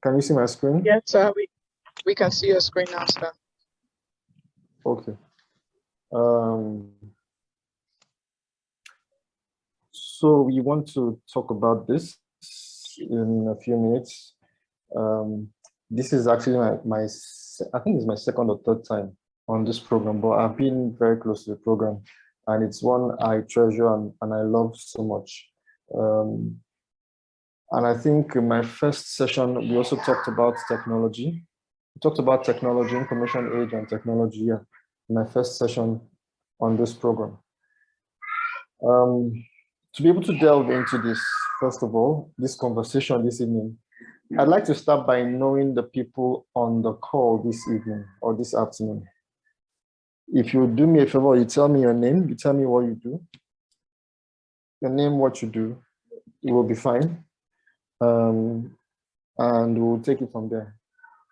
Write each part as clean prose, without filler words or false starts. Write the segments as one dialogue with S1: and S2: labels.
S1: Can you see my screen?
S2: Yes, sir. We can see your screen now, sir.
S1: Okay. So we want to talk about this in a few minutes. This is actually I think it's my second or third time on this program, but I've been very close to the program, and it's one I treasure and I love so much. And I think in my first session, we also talked about technology. We talked about technology, information age and technology in my first session on this program. To be able to delve into this, first of all, this conversation this evening, I'd like to start by knowing the people on the call this evening or this afternoon. If you do me a favor, you tell me your name, you tell me what you do, your name, what you do, it will be fine. And we'll take it from there.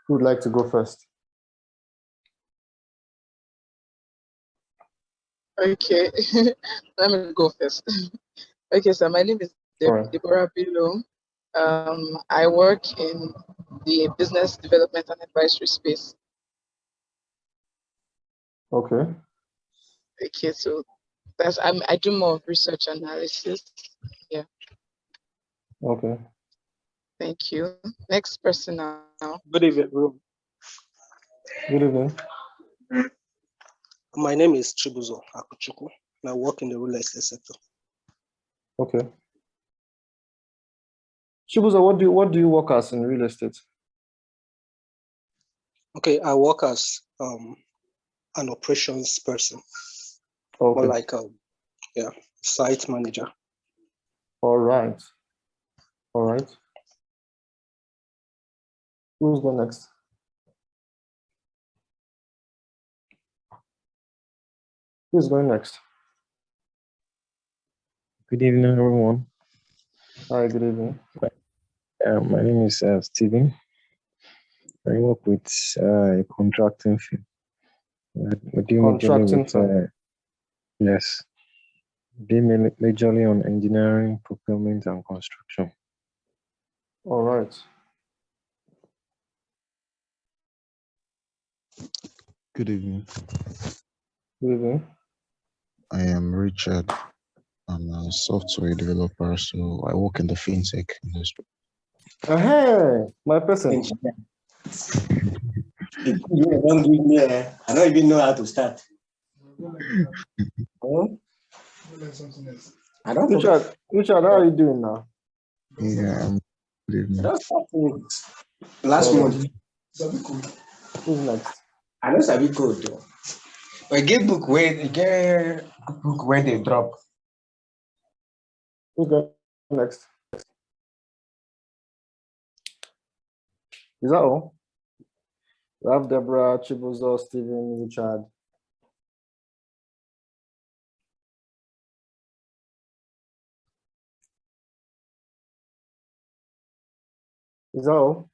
S1: Who would like to go first?
S2: Okay, let me go first. Okay, so my name is Deborah Bilo. I work in the business development and advisory space.
S1: Okay.
S2: Okay, so I do more research analysis. Yeah.
S1: Okay.
S2: Thank you. Next person now.
S3: Good evening, bro.
S1: Good evening.
S3: My name is Chibuzo Akuchuku, and I work in the real estate sector.
S1: Okay. Chibuzo, what do you work as in real estate?
S3: Okay, I work as an operations person.
S1: Okay.
S3: More like site manager.
S1: All right. All right. Who's the next? Who's going next?
S4: Good evening, everyone.
S1: Hi, good evening.
S4: My name is Stephen. I work with a contracting firm. We deal
S1: Contracting
S4: with, yes, deal majorly on engineering, procurement, and construction.
S1: All right.
S5: Good evening.
S1: Good evening.
S5: I am Richard. I'm a software developer, so I work in the fintech industry.
S1: Hey, my person.
S6: Don't give me I don't even know how to start. I don't
S1: Richard, how are you doing now?
S5: Yeah, good evening.
S6: Last month.
S1: Who's next?
S6: I know Sabi code though. We get book where they drop.
S1: Who's going next? Is that all? We have Deborah, Chibuzo, Stephen, Richard. Is that all?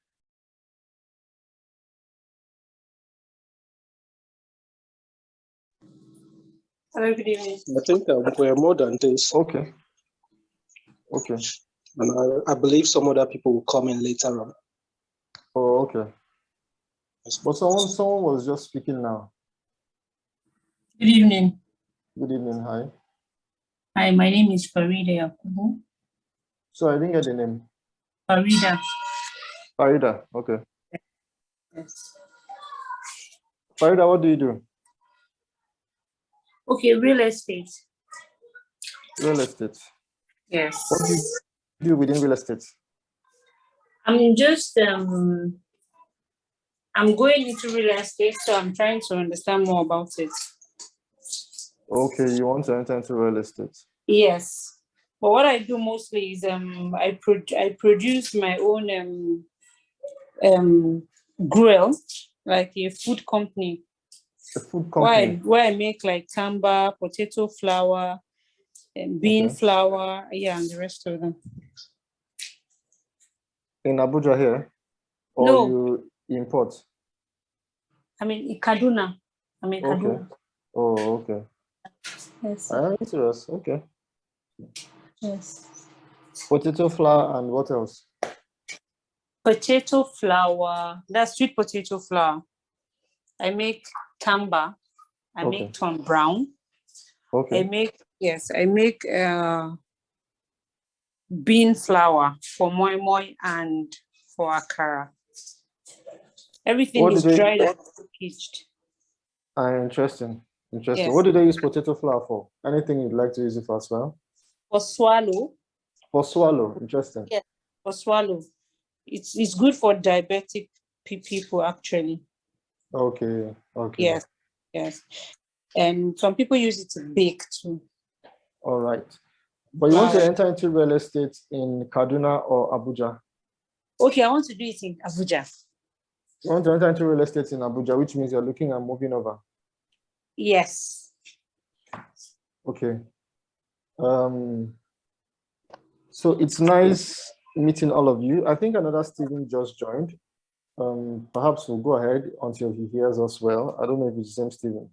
S7: Hello, good evening.
S3: I think we're more than this.
S1: Okay. Okay.
S3: And I believe some other people will come in later on.
S1: Oh, okay. But someone was just speaking now.
S7: Good evening.
S1: Good evening. Hi.
S7: Hi, my name is Farida Yakubu.
S1: So I didn't get the name.
S7: Farida.
S1: Farida. Okay.
S7: Yes.
S1: Farida, what do you do?
S7: Okay, real estate.
S1: Real estate.
S7: Yes.
S1: What do you do within real estate?
S7: I'm just I'm going into real estate, so I'm trying to understand more about it.
S1: Okay, you want to enter into real estate?
S7: Yes. But what I do mostly is I produce my own grill, like a food company.
S1: A food company.
S7: Where I make like tamba, potato flour, and bean flour, yeah, and the rest of them.
S1: In Abuja here? Or
S7: No.
S1: you import?
S7: I mean, in Kaduna. Kaduna.
S1: Oh, okay.
S7: Yes.
S1: I'm serious. Okay.
S7: Yes.
S1: Potato flour and what else?
S7: Potato flour, that's sweet potato flour. I make tamba. I
S1: Okay.
S7: make Tom Brown.
S1: Okay.
S7: I make bean flour for moi moi and for akara. Everything
S1: What
S7: is
S1: do they?
S7: dried and packaged.
S1: Interesting. Interesting.
S7: Yes.
S1: What do they use potato flour for? Anything you'd like to use it for as well?
S7: For swallow.
S1: For swallow. Interesting.
S7: Yes. For swallow. It's good for diabetic people actually.
S1: Okay. Okay.
S7: Yes. Yes. And some people use it to bake too.
S1: All right. But you want to
S7: Wow.
S1: enter into real estate in Kaduna or Abuja?
S7: Okay, I want to do it in Abuja.
S1: You want to enter into real estate in Abuja, which means you're looking at moving over.
S7: Yes.
S1: Okay. So it's nice meeting all of you. I think another Stephen just joined. Perhaps we'll go ahead until he hears us well. I don't know if it's the same Stephen.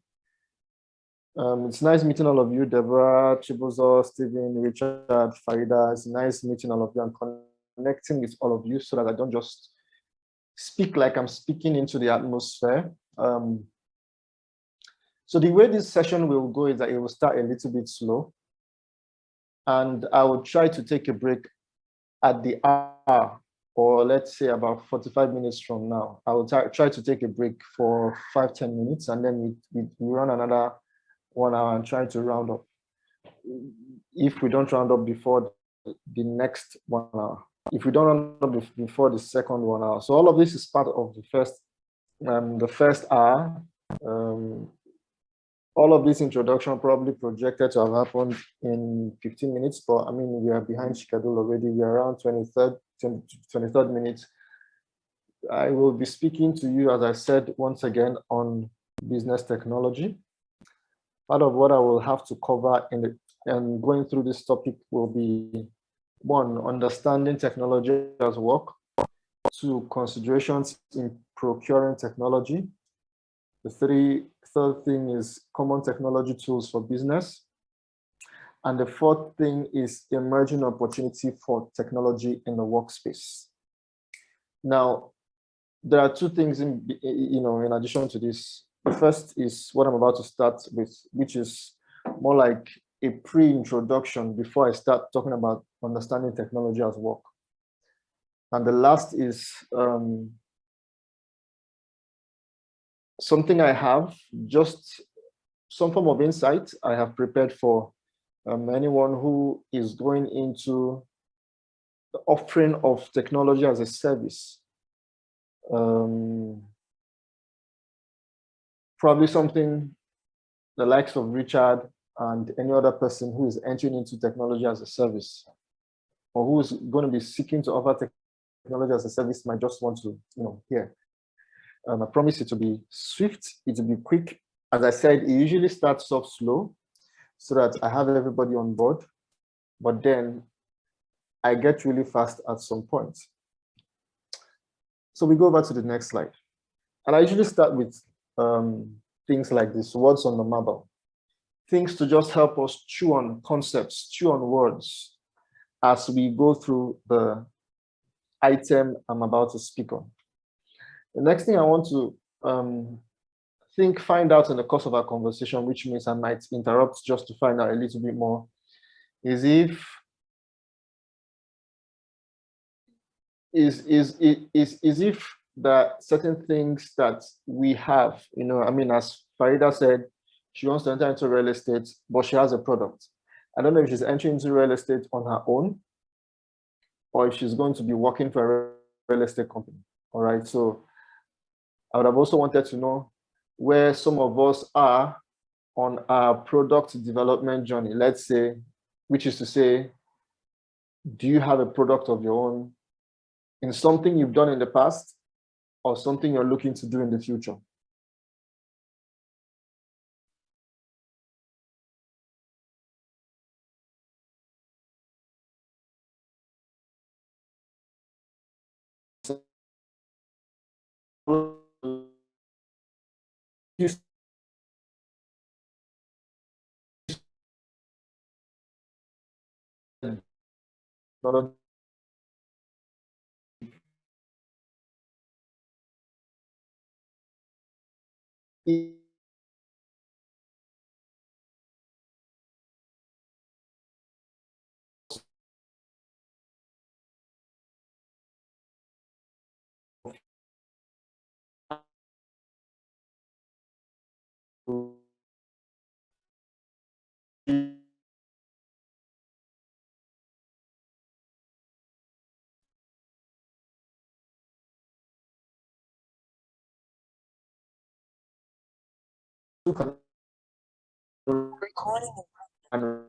S1: It's nice meeting all of you, Deborah, Chibuzo, Stephen, Richard, Farida. It's nice meeting all of you and connecting with all of you so that I don't just speak like I'm speaking into the atmosphere. So the way this session will go is that it will start a little bit slow. And I will try to take a break at the hour, or let's say about 45 minutes from now. I will try to take a break for 5-10 minutes, and then we run another 1 hour and try to round up. If we don't round up before the next 1 hour, if we don't round up before the second 1 hour. So all of this is part of the first hour. All of this introduction probably projected to have happened in 15 minutes, but I mean, we are behind schedule already. We are around 23rd minute. I will be speaking to you, as I said, once again on business technology. Part of what I will have to cover and going through this topic will be 1, understanding technology as work, 2, considerations in procuring technology. The third thing is common technology tools for business. And the 4th thing is emerging opportunity for technology in the workspace. Now, there are 2 things in addition to this. The first is what I'm about to start with, which is more like a pre-introduction before I start talking about understanding technology as work. And the last is something I have, just some form of insight I have prepared for anyone who is going into the offering of technology as a service. Probably something the likes of Richard and any other person who is entering into technology as a service, or who is going to be seeking to offer technology as a service might just want to hear. I promise it to be swift, it will be quick. As I said, it usually starts off slow so that I have everybody on board, but then I get really fast at some point. So we go over to the next slide. And I usually start with things like this, words on the marble, things to just help us chew on concepts, chew on words as we go through the item I'm about to speak on. The next thing I want to find out in the course of our conversation, which means I might interrupt just to find out a little bit more, is if there are certain things that we have, I mean, as Farida said, she wants to enter into real estate, but she has a product. I don't know if she's entering into real estate on her own, or if she's going to be working for a real estate company. All right, so I would have also wanted to know where some of us are on our product development journey, let's say, which is to say, do you have a product of your own in something you've done in the past or something you're looking to do in the future? recording and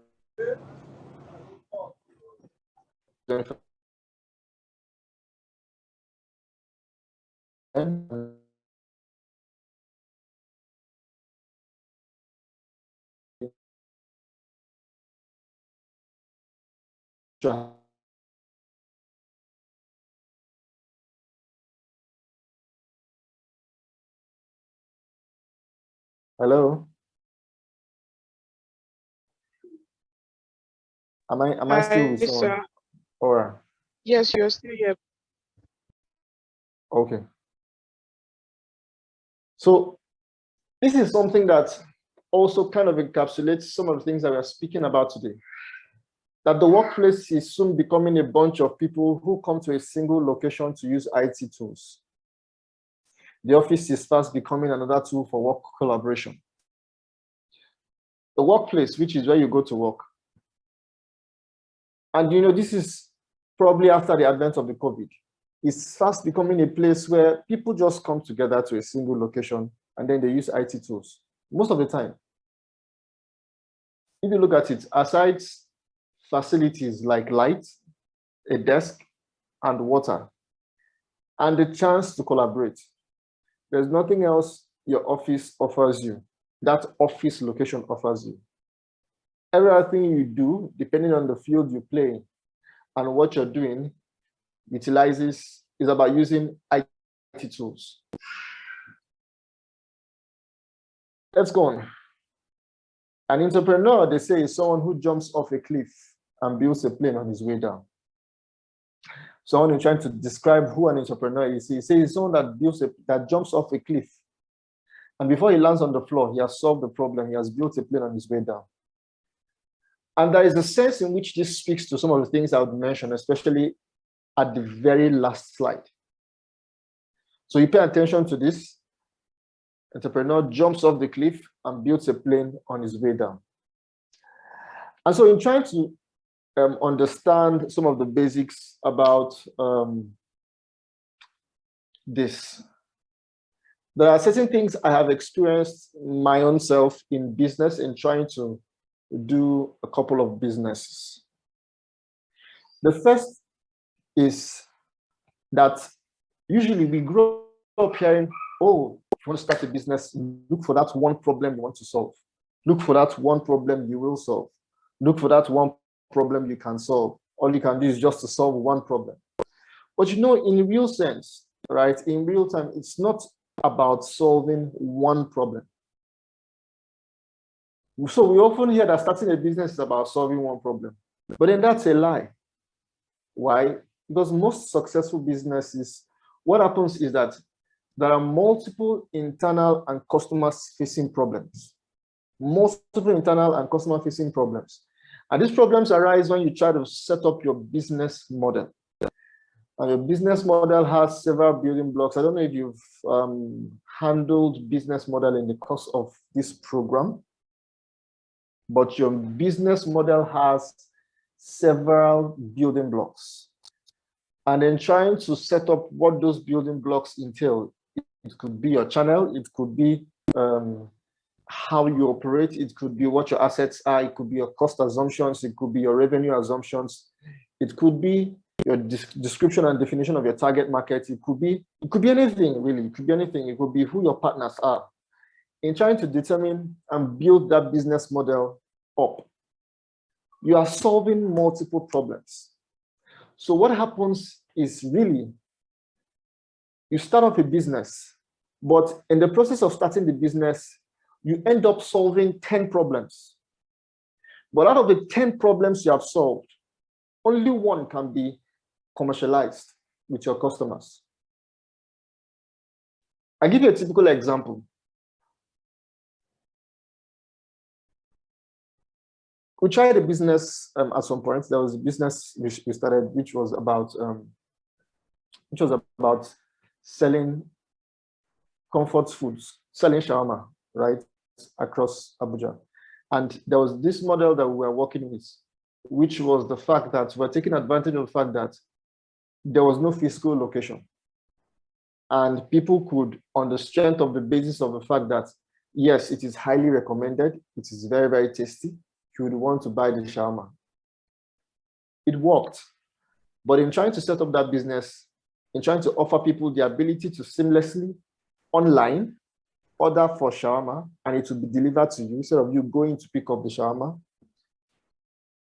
S1: hello. Am I still with
S2: Hi,
S1: someone?
S2: sir.
S1: All right.
S2: Yes, you're still here.
S1: Okay. So this is something that also kind of encapsulates some of the things that we are speaking about today. That the workplace is soon becoming a bunch of people who come to a single location to use IT tools. The office is fast becoming another tool for work collaboration. The workplace, which is where you go to work. And you know, this is probably after the advent of the COVID. It's fast becoming a place where people just come together to a single location and then they use IT tools most of the time. If you look at it, aside facilities like light, a desk, and water, and the chance to collaborate, there's nothing else your office offers you, that office location offers you. Everything you do, depending on the field you play and what you're doing, is about using IT tools. Let's go on. An entrepreneur, they say, is someone who jumps off a cliff and builds a plane on his way down. Someone who's trying to describe who an entrepreneur is, he says someone that jumps off a cliff, and before he lands on the floor, he has solved the problem. He has built a plane on his way down. And there is a sense in which this speaks to some of the things I would mention, especially at the very last slide. So you pay attention to this. Entrepreneur jumps off the cliff and builds a plane on his way down. And so in trying to understand some of the basics about this, there are certain things I have experienced my own self in business in trying to do a couple of businesses. The first is that usually we grow up hearing, oh, if you want to start a business, look for that one problem you want to solve. Look for that one problem you will solve. Look for that one problem you can solve. All you can do is just to solve one problem. But you know, in real sense, right, in real time, it's not about solving one problem. So we often hear that starting a business is about solving one problem. But then that's a lie. Why? Because most successful businesses, what happens is that there are multiple internal and customer-facing problems. Multiple internal and customer-facing problems. And these problems arise when you try to set up your business model. And your business model has several building blocks. I don't know if you've handled business model in the course of this program, but your business model has several building blocks. And then trying to set up what those building blocks entail. It could be your channel, it could be how you operate, it could be what your assets are, it could be your cost assumptions, it could be your revenue assumptions, it could be your description and definition of your target market, it could be anything really, it could be anything, it could be who your partners are. In trying to determine and build that business model up, you are solving multiple problems. So what happens is really, you start off a business, but in the process of starting the business, you end up solving 10 problems. But out of the 10 problems you have solved, only one can be commercialized with your customers. I give you a typical example. we tried a business at some point. There was a business we started, which was about selling comfort foods, selling shawarma, right, across Abuja. And there was this model that we were working with, which was the fact that we're taking advantage of the fact that there was no physical location. And people could, on the strength of the basis of the fact that, yes, it is highly recommended, it is very, very tasty, you would want to buy the shawarma. It worked. But in trying to set up that business, in trying to offer people the ability to seamlessly online order for shawarma and it will be delivered to you instead of you going to pick up the shawarma.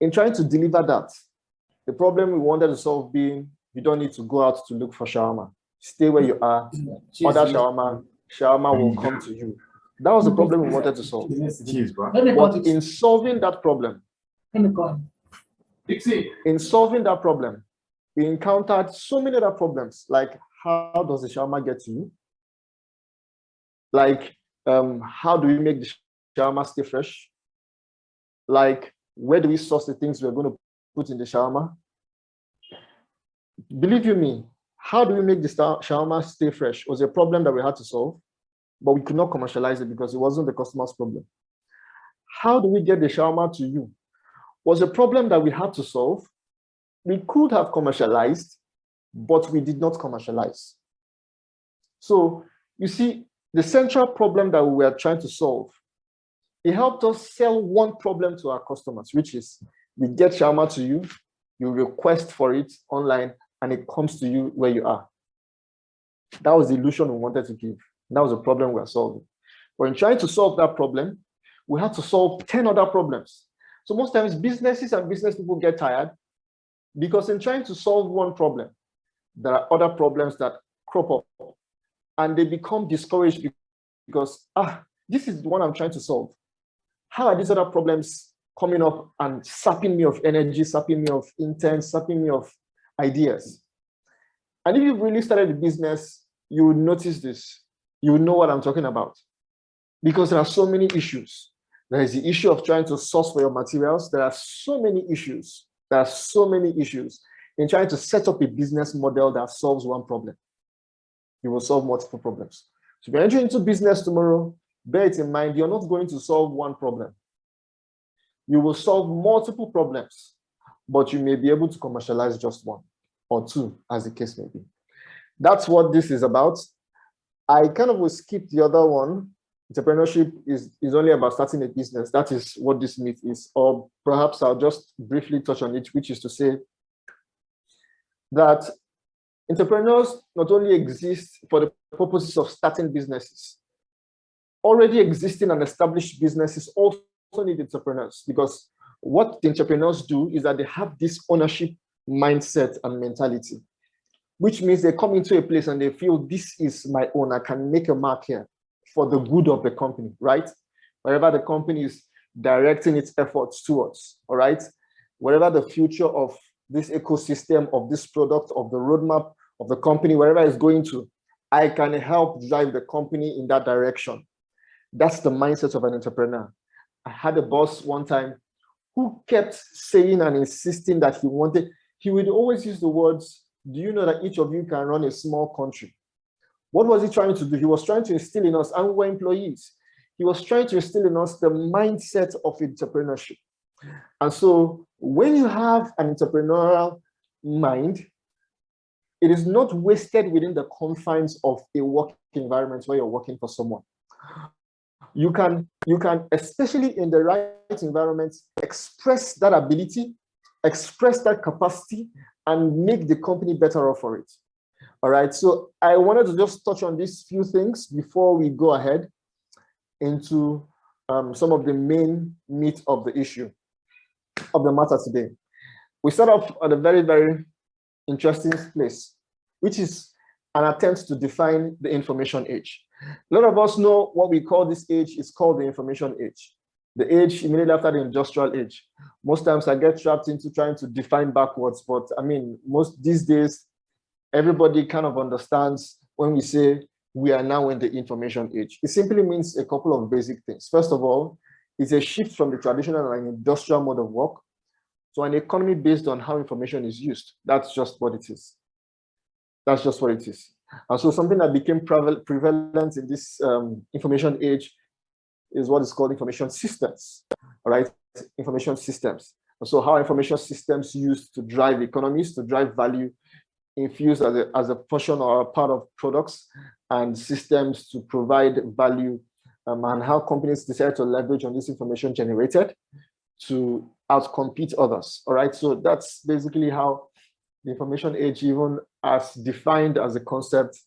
S1: In trying to deliver that, the problem we wanted to solve being you don't need to go out to look for shawarma. Stay where you are, order shawarma, shawarma will come to you. That was the problem we wanted to solve. But in solving that problem, we encountered so many other problems, like how does the shawarma get to you? Like, how do we make the shawarma stay fresh? Like, where do we source the things we're going to put in the shawarma? Believe you me, how do we make the shawarma stay fresh was a problem that we had to solve, but we could not commercialize it because it wasn't the customer's problem. How do we get the shawarma to you was a problem that we had to solve. We could have commercialized, but we did not commercialize. So you see, the central problem that we were trying to solve, it helped us sell one problem to our customers, which is we get shawarma to you, you request for it online, and it comes to you where you are. That was the illusion we wanted to give. That was the problem we were solving. But in trying to solve that problem, we had to solve 10 other problems. So most times businesses and business people get tired because in trying to solve one problem, there are other problems that crop up and they become discouraged because, this is the one I'm trying to solve. How are these other problems coming up and sapping me of energy, sapping me of intent, sapping me of ideas? And if you've really started a business, you would notice this. You would know what I'm talking about. Because there are so many issues. There is the issue of trying to source for your materials. There are so many issues. There are so many issues in trying to set up a business model that solves one problem. You will solve multiple problems. So if you're entering into business tomorrow, bear it in mind, you're not going to solve one problem. You will solve multiple problems, but you may be able to commercialize just one or two, as the case may be. That's what this is about. I kind of will skip the other one. Entrepreneurship is only about starting a business. That is what this myth is. Or perhaps I'll just briefly touch on it, which is to say that entrepreneurs not only exist for the purposes of starting businesses. Already existing and established businesses also need entrepreneurs, because what the entrepreneurs do is that they have this ownership mindset and mentality, which means they come into a place and they feel this is my own, I can make a mark here for the good of the company, right? Wherever the company is directing its efforts towards, all right? Wherever the future of this ecosystem, of this product, of the roadmap of the company, wherever it's going to, I can help drive the company in that direction. That's the mindset of an entrepreneur. I had a boss one time who kept saying and insisting that he would always use the words, do you know that each of you can run a small country? What was he trying to do? He was trying to instill in us, and we were employees. He was trying to instill in us the mindset of entrepreneurship. And so when you have an entrepreneurial mind, it is not wasted within the confines of a work environment where you're working for someone. You can, especially in the right environment, express that ability, express that capacity, and make the company better off for it. All right, so I wanted to just touch on these few things before we go ahead into some of the main meat of the issue of the matter today. We start off at a very, very interesting place, which is an attempt to define the information age. A lot of us know what we call this age is called the information age. The age immediately after the industrial age. Most times I get trapped into trying to define backwards, but I mean, most these days, everybody kind of understands when we say we are now in the information age. It simply means a couple of basic things. First of all, It's a shift from the traditional and industrial mode of work to an economy based on how information is used. That's just what it is. That's just what it is. And so something that became prevalent in this information age is what is called information systems, all right? Information systems. And so how information systems used to drive economies, to drive value, infused as a portion or a part of products and systems to provide value, and how companies decide to leverage on this information generated to outcompete others, all right? So that's basically how the information age, even as defined as a concept,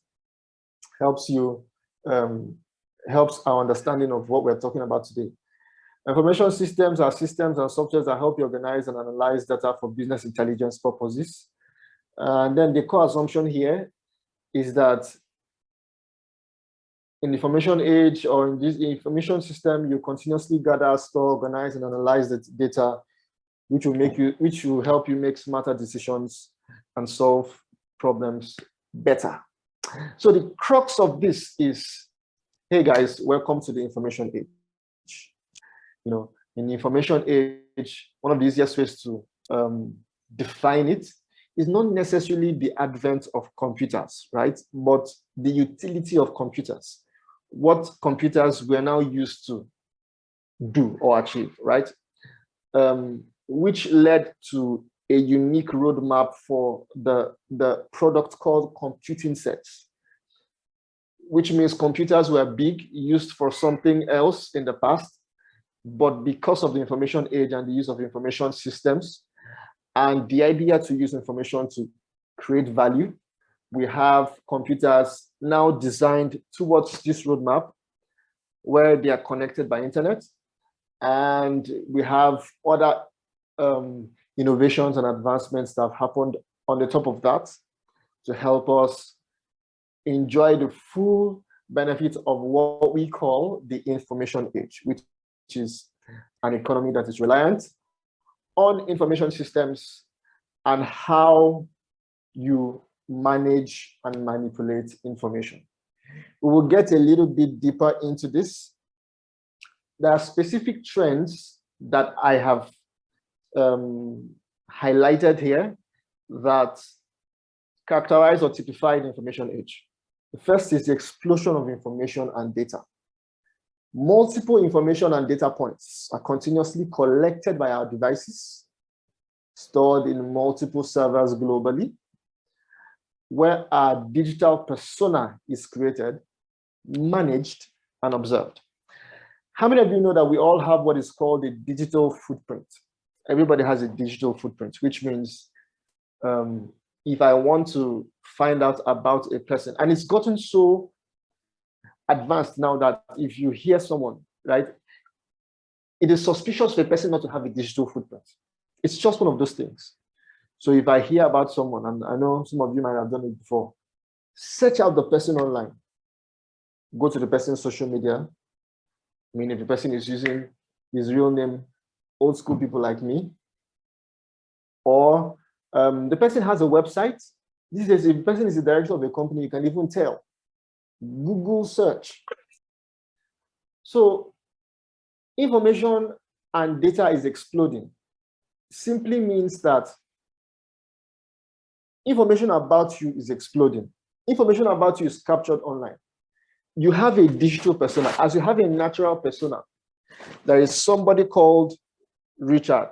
S1: helps you, helps our understanding of what we're talking about today. Information systems are systems and softwares that help you organize and analyze data for business intelligence purposes. And then the core assumption here is that in the information age or in this information system, you continuously gather, store, organize, and analyze the data, which will help you make smarter decisions and solve problems better. So the crux of this is, hey guys, welcome to the information age. You know, in the information age, one of the easiest ways to define it is not necessarily the advent of computers, right? But the utility of computers, what computers we're now used to do or achieve, right? Which led to a unique roadmap for the product called computing sets, which means computers were big, used for something else in the past, but because of the information age and the use of information systems and the idea to use information to create value, we have computers now designed towards this roadmap where they are connected by internet, and we have other innovations and advancements that have happened on the top of that to help us enjoy the full benefit of what we call the information age, which is an economy that is reliant on information systems and how you manage and manipulate information. We will get a little bit deeper into this. There are specific trends that I have highlighted here that characterize or typify the information age. The first is the explosion of information and data. Multiple information and data points are continuously collected by our devices, stored in multiple servers globally, where our digital persona is created, managed, and observed. How many of you know that we all have what is called a digital footprint? Everybody has a digital footprint, which means if I want to find out about a person, and it's gotten so advanced now that if you hear someone, right, it is suspicious for a person not to have a digital footprint. It's just one of those things. So if I hear about someone, and I know some of you might have done it before, search out the person online, go to the person's social media. I mean, if the person is using his real name, old school people like me, or the person has a website. These days, if the person is the director of a company, you can even tell. Google search. So information and data is exploding. Simply means that information about you is exploding. Information about you is captured online. You have a digital persona. As you have a natural persona, there is somebody called Richard,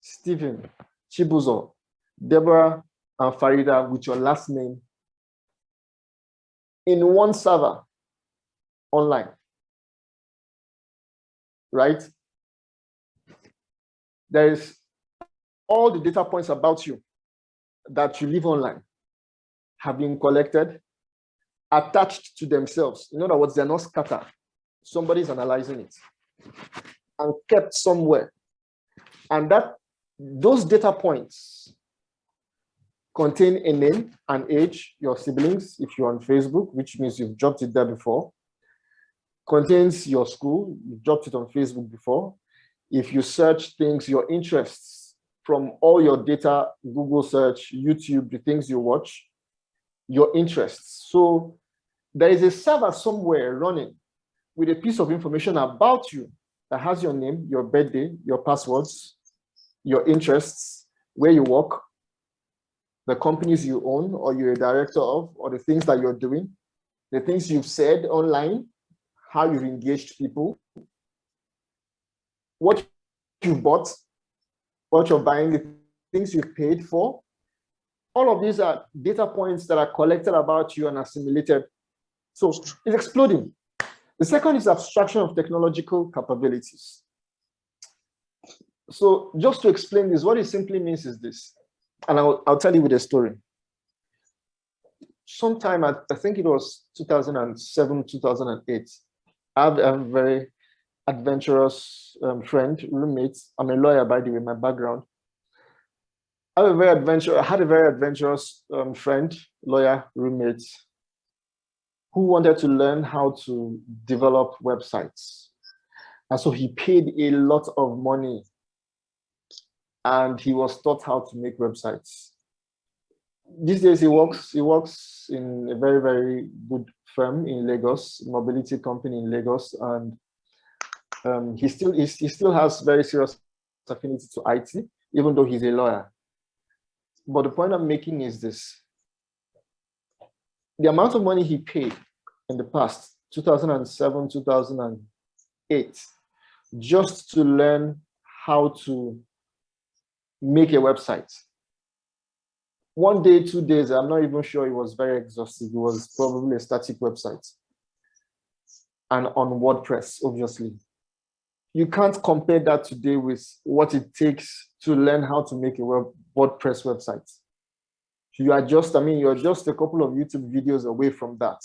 S1: Stephen, Chibuzo, Deborah, and Farida with your last name in one server online, right? There is all the data points about you that you leave online have been collected, attached to themselves. In other words, they're not scattered. Somebody's analyzing it and kept somewhere. And those data points contain a name, an age, your siblings, if you're on Facebook, which means you've dropped it there before. Contains your school, you've dropped it on Facebook before. If you search things, your interests from all your data, Google search, YouTube, the things you watch, your interests. So there is a server somewhere running with a piece of information about you that has your name, your birthday, your passwords, your interests, where you work, the companies you own or you're a director of, or the things that you're doing, the things you've said online, how you've engaged people, what you've bought, what you're buying, the things you've paid for. All of these are data points that are collected about you and assimilated. So it's exploding. The second is abstraction of technological capabilities. So just to explain this, what it simply means is this, and I'll tell you with a story. Sometime, I think it was 2007, 2008, I have a very adventurous friend, roommate. I'm a lawyer, by the way, my background. I had a very adventurous friend, lawyer, roommate, who wanted to learn how to develop websites. And so he paid a lot of money and he was taught how to make websites. These days he works in a very, very good firm in Lagos, mobility company in Lagos, and he still has very serious affinity to IT, even though he's a lawyer. But the point I'm making is this: the amount of money he paid in the past, 2007, 2008, just to learn how to make a website. 1 day, 2 days, I'm not even sure it was very exhaustive. It was probably a static website. And on WordPress, obviously. You can't compare that today with what it takes to learn how to make a WordPress website. You're just a couple of YouTube videos away from that.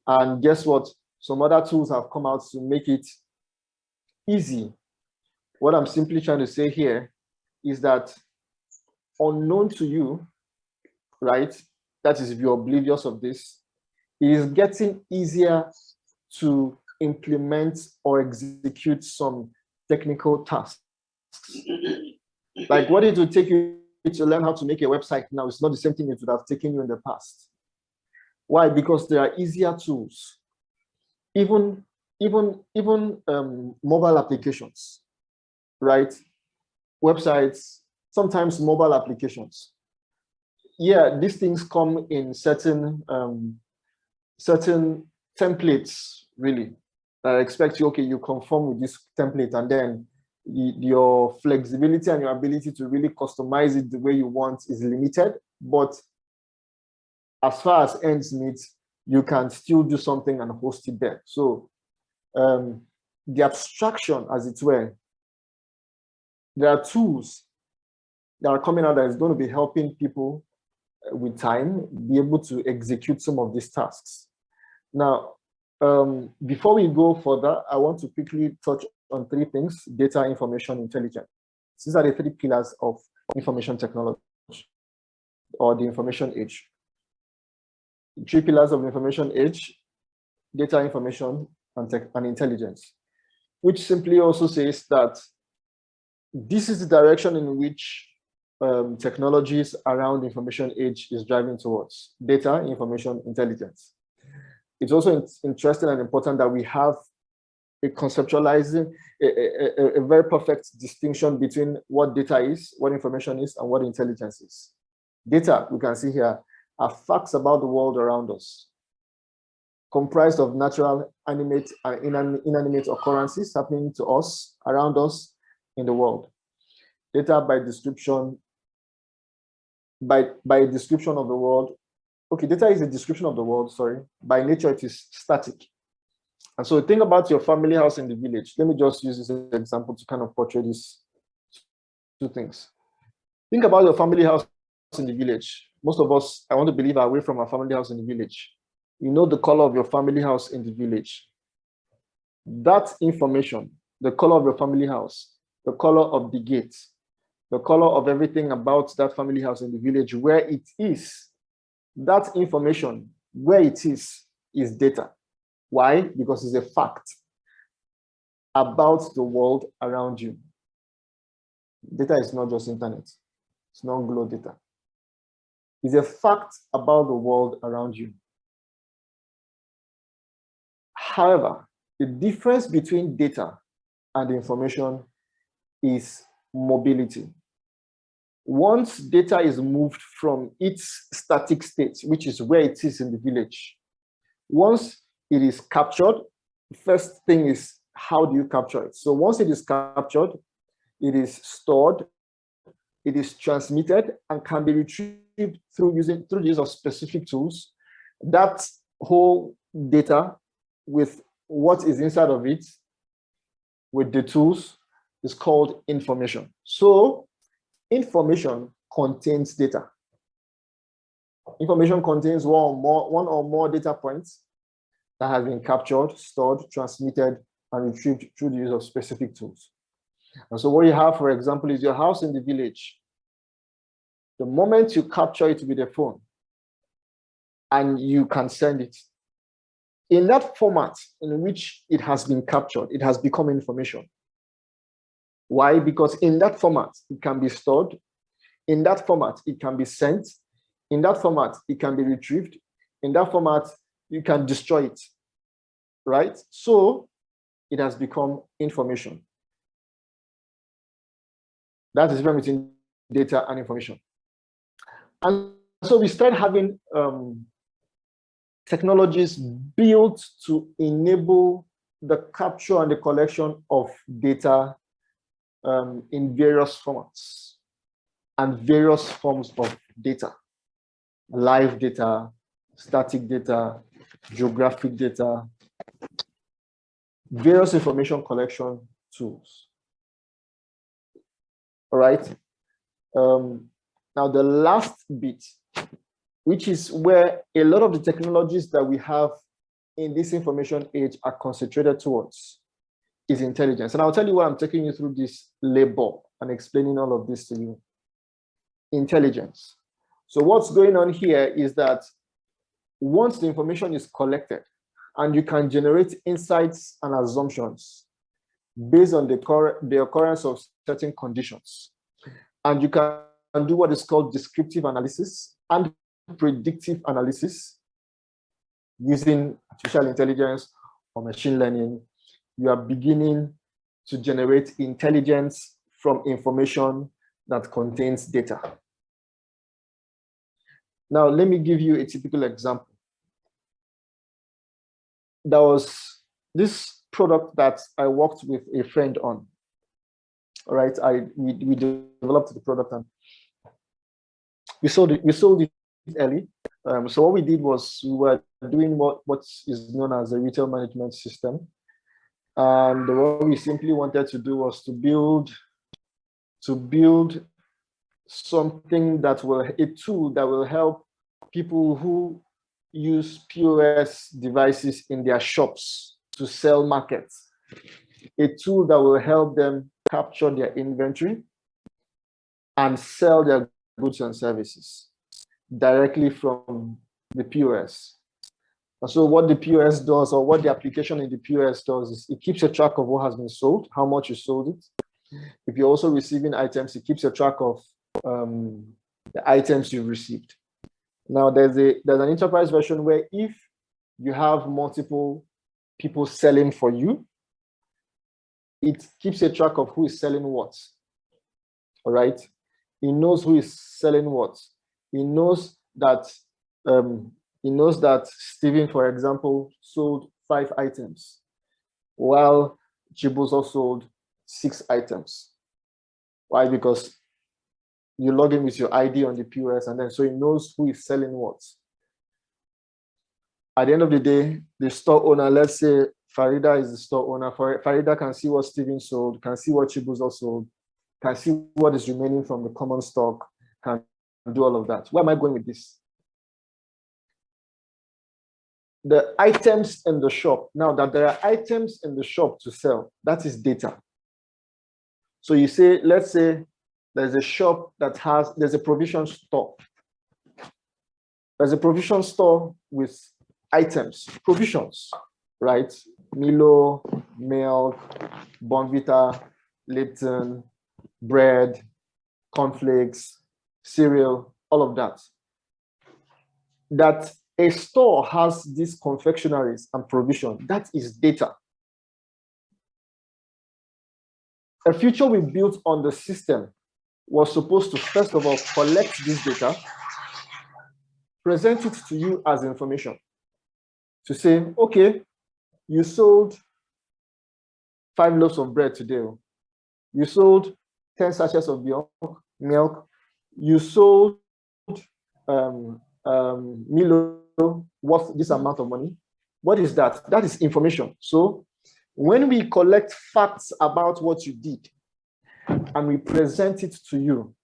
S1: And guess what? Some other tools have come out to make it easy. What I'm simply trying to say here is that unknown to you, right? That is, if you're oblivious of this, it is getting easier to implement or execute some technical tasks. Like what it would take you to learn how to make a website now is not the same thing it would have taken you in the past. Why? Because there are easier tools. Even mobile applications, right? Websites, sometimes mobile applications. Yeah, these things come in certain templates, really. I expect you, okay, you conform with this template, and then your flexibility and your ability to really customize it the way you want is limited. But as far as ends meet, you can still do something and host it there. So the abstraction, as it were, there are tools that are coming out that is going to be helping people with time be able to execute some of these tasks. Now, before we go further, I want to quickly touch on 3 things: data, information, intelligence. These are the 3 pillars of information technology, or the information age. 3 pillars of information age: data, information, and intelligence, which simply also says that this is the direction in which technologies around information age is driving towards: data, information, intelligence. It's also interesting and important that we have a conceptualizing, a very perfect distinction between what data is, what information is, and what intelligence is. Data, we can see here, are facts about the world around us, comprised of natural, animate, and inanimate occurrences happening to us, around us, in the world. Data by description, by a description of the world. Okay, data is a description of the world, sorry. By nature, it is static. And so think about your family house in the village. Let me just use this as an example to kind of portray these 2 things. Think about your family house in the village. Most of us, I want to believe, are away from our family house in the village. You know the color of your family house in the village. That information, the color of your family house, the color of the gate, the color of everything about that family house in the village, where it is, that information, where it is data. Why? Because it's a fact about the world around you. Data is not just internet. It's not glow data. It's a fact about the world around you. However, the difference between data and information is mobility. Once data is moved from its static state, which is where it is in the village, once it is captured, the first thing is, how do you capture it? So once it is captured, it is stored, it is transmitted, and can be retrieved through the use of specific tools. That whole data with what is inside of it, with the tools, is called information. So information contains data. Information contains one or more data points that have been captured, stored, transmitted, and retrieved through the use of specific tools. And so what you have, for example, is your house in the village. The moment you capture it with a phone and you can send it, in that format in which it has been captured, it has become information. Why? Because in that format, it can be stored. In that format, it can be sent. In that format, it can be retrieved. In that format, you can destroy it, right? So it has become information. That is the difference between data and information. And so we start having technologies built to enable the capture and the collection of data in various formats and various forms of data: live data, static data, geographic data, various information collection tools. All right. Now the last bit, which is where a lot of the technologies that we have in this information age are concentrated towards, is intelligence. And I'll tell you why I'm taking you through this labor and explaining all of this to you. Intelligence. So what's going on here is that once the information is collected, and you can generate insights and assumptions based on the occurrence of certain conditions, and you can do what is called descriptive analysis and predictive analysis using artificial intelligence or machine learning, you are beginning to generate intelligence from information that contains data. Now, let me give you a typical example. There was this product that I worked with a friend on. All right, we developed the product and we sold it early. So what we did was we were doing what is known as a retail management system. And what we simply wanted to do was to build something that a tool that will help people who use POS devices in their shops to sell markets. A tool that will help them capture their inventory and sell their goods and services directly from the POS. And so what the POS does, or what the application in the POS does, is it keeps a track of what has been sold, how much you sold it. If you're also receiving items, it keeps a track of the items you've received. Now, there's an enterprise version where if you have multiple people selling for you, it keeps a track of who is selling what. All right? It knows who is selling what. It knows that Stephen, for example, sold 5 items, while Chibuzo sold 6 items. Why? Because you log in with your ID on the POS, and then so it knows who is selling what. At the end of the day, the store owner, let's say Farida is the store owner. Farida can see what Stephen sold, can see what Chibuzo sold, can see what is remaining from the common stock, can do all of that. Where am I going with this? The items in the shop. Now that there are items in the shop to sell, that is data. So you say, let's say there's a shop that there's a provision store. There's a provision store with items, provisions, right? Milo, milk, Bonvita, Lipton, bread, cornflakes, cereal, all of that. That a store has these confectionaries and provision, that is data. a feature we built on the system was supposed to, first of all, collect this data, present it to you as information. To say, okay, you sold 5 loaves of bread today. You sold 10 sachets of milk. You sold Milo worth this amount of money. What is that? That is information. So when we collect facts about what you did and we present it to you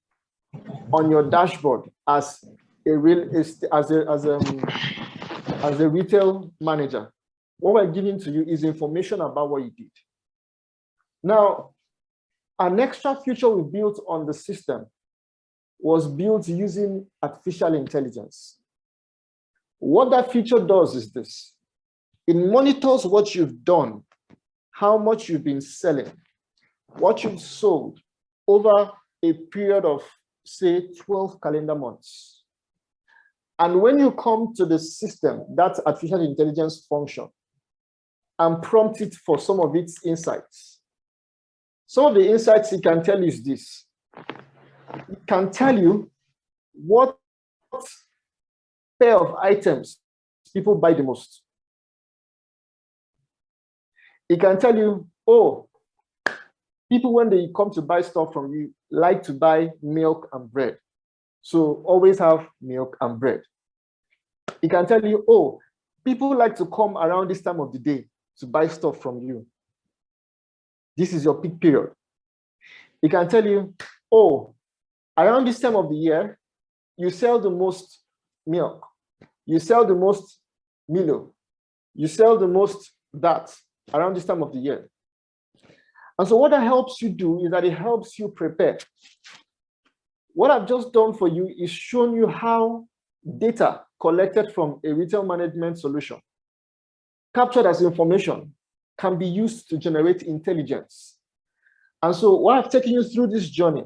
S1: on your dashboard as a retail manager, what we're giving to you is information about what you did. Now, an extra feature we built on the system was built using artificial intelligence. What that feature does is this. It monitors what you've done, how much you've been selling, what you've sold over a period of, say, 12 calendar months. And when you come to the system, that artificial intelligence function, and prompt it for some of its insights. Some of the insights it can tell you is this. It can tell you what pair of items people buy the most. It can tell you, oh, people, when they come to buy stuff from you, like to buy milk and bread. So always have milk and bread. It can tell you, oh, people like to come around this time of the day to buy stuff from you. This is your peak period. It can tell you, oh, around this time of the year, you sell the most milk. You sell the most Milo. You sell the most that around this time of the year. And so what that helps you do is that it helps you prepare. What I've just done for you is shown you how data collected from a retail management solution, captured as information, can be used to generate intelligence. And so what I've taken you through this journey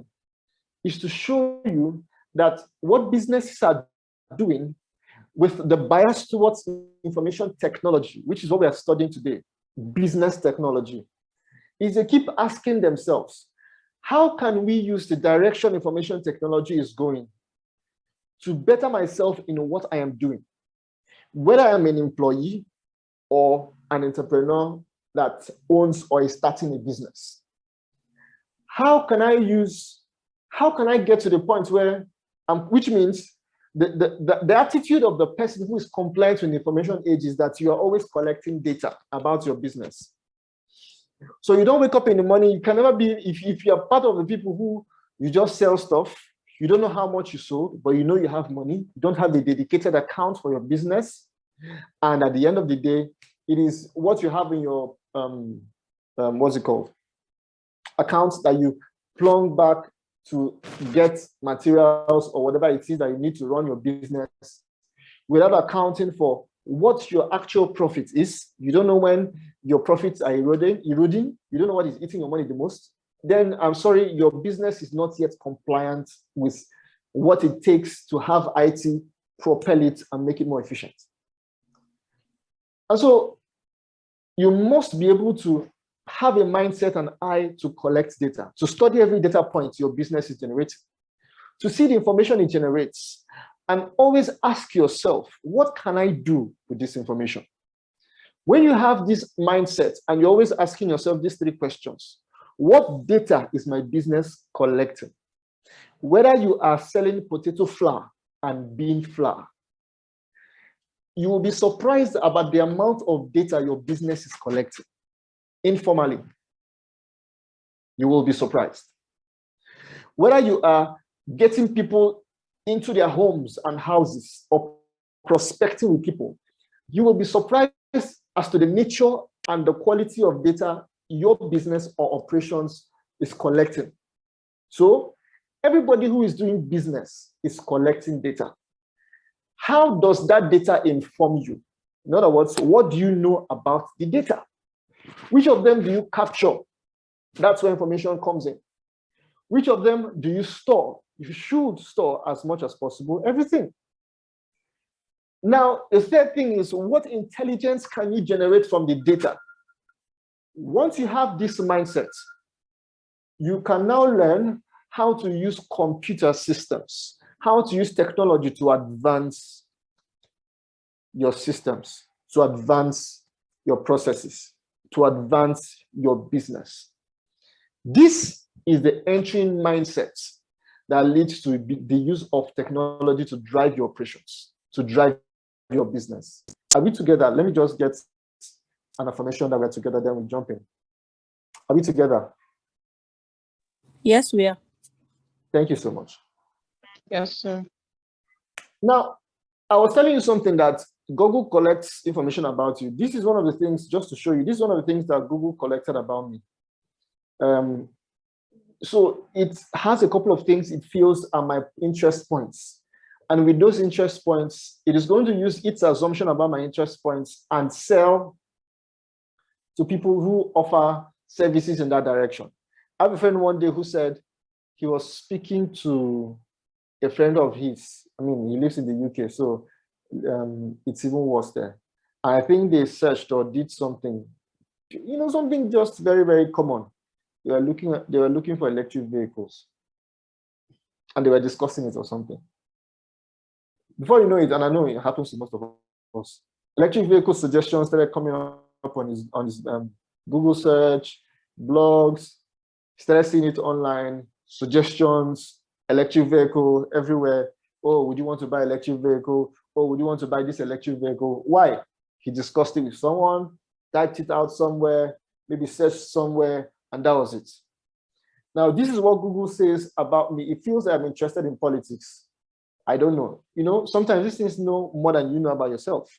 S1: is to show you that what businesses are doing with the bias towards information technology, which is what we are studying today, business technology, is they keep asking themselves, how can we use the direction information technology is going to better myself in what I am doing, whether I'm an employee or an entrepreneur that owns or is starting a business? How can I get to the point where, which means the attitude of the person who is compliant with the information age is that you are always collecting data about your business. So you don't wake up in the morning, you can never be, if you're part of the people who you just sell stuff, you don't know how much you sold, but you know you have money, you don't have a dedicated account for your business. And at the end of the day, it is what you have in your, what's it called? Accounts that you plunge back to get materials or whatever it is that you need to run your business without accounting for what your actual profit is. You don't know when your profits are eroding. You don't know what is eating your money the most. Then I'm sorry, your business is not yet compliant with what it takes to have IT propel it and make it more efficient. And so you must be able to have a mindset and eye to collect data, to study every data point your business is generating, to see the information it generates, and always ask yourself, what can I do with this information? When you have this mindset and you're always asking yourself these 3 questions, what data is my business collecting? Whether you are selling potato flour and bean flour, you will be surprised about the amount of data your business is collecting informally. You will be surprised. Whether you are getting people into their homes and houses or prospecting with people, you will be surprised as to the nature and the quality of data your business or operations is collecting. So everybody who is doing business is collecting data. How does that data inform you? In other words, what do you know about the data? Which of them do you capture? That's where information comes in. Which of them do you store? You should store as much as possible, everything. Now, the third thing is, what intelligence can you generate from the data? Once you have this mindset, you can now learn how to use computer systems, how to use technology to advance your systems, to advance your processes, to advance your business. This is the entering mindset that leads to the use of technology to drive your operations, to drive your business. Are we together? Let me just get an affirmation that we're together, then we jump in. Are we together?
S7: Yes, we are.
S1: Thank you so much.
S2: Yes, sir.
S1: Now, I was telling you something that Google collects information about you. This is one of the things, just to show you, this is one of the things that Google collected about me. So it has a couple of things it feels are my interest points. And with those interest points, it is going to use its assumption about my interest points and sell to people who offer services in that direction. I have a friend one day who said he was speaking to a friend of his. I mean, he lives in the UK, so it's even worse there. I think they searched or did something, you know, something just very, very common. They were looking for electric vehicles, and they were discussing it or something. Before you know it, and I know it happens to most of us, electric vehicle suggestions started coming up on his Google search, blogs, started seeing it online, suggestions, electric vehicle everywhere. Oh, would you want to buy electric vehicle? Oh, would you want to buy this electric vehicle? Why? He discussed it with someone, typed it out somewhere, maybe searched somewhere, and that was it. Now, this is what Google says about me. It feels that I'm interested in politics. I don't know. You know, sometimes these things know more than you know about yourself.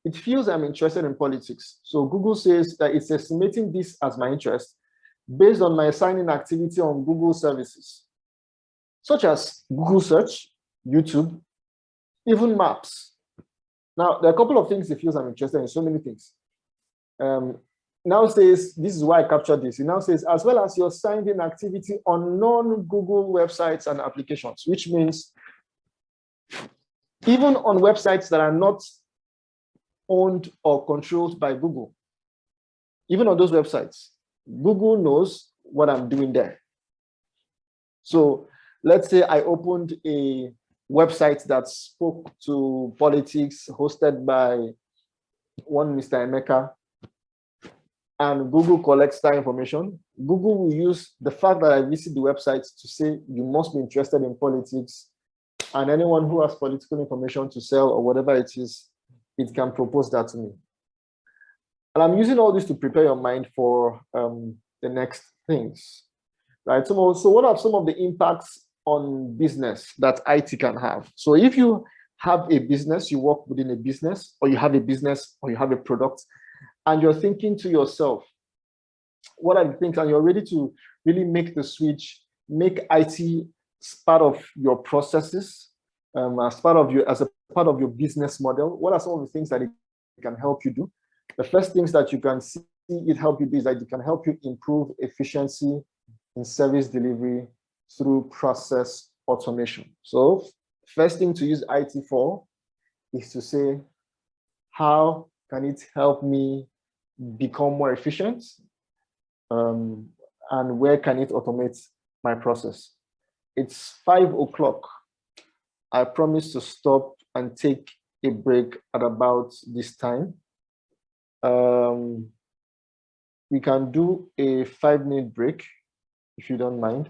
S1: It feels I'm interested in politics. So Google says that it's estimating this as my interest based on my sign-in activity on Google services, such as Google Search, YouTube, even Maps. Now, there are a couple of things it feels I'm interested in, so many things. Now says, this is why I captured this. It now says, as well as your signed-in activity on non-Google websites and applications, which means even on websites that are not owned or controlled by Google, even on those websites, Google knows what I'm doing there. So let's say I opened a website that spoke to politics hosted by one Mr. Emeka, and Google collects that information. Google will use the fact that I visit the website to say you must be interested in politics, and anyone who has political information to sell or whatever it is, it can propose that to me. And I'm using all this to prepare your mind for the next things, right? So what are some of the impacts on business that IT can have? So if you have a business, you work within a business, or you have a business, or you have a product, and you're thinking to yourself, what are the things, and you're ready to really make the switch, make IT part of your processes, as a part of your business model, what are some of the things that it can help you do? The first things that you can see it help you do is that it can help you improve efficiency in service delivery through process automation. So first thing to use IT for is to say, how can it help me become more efficient? And where can it automate my process? It's 5 o'clock. I promise to stop and take a break at about this time. We can do a 5-minute break, if you don't mind.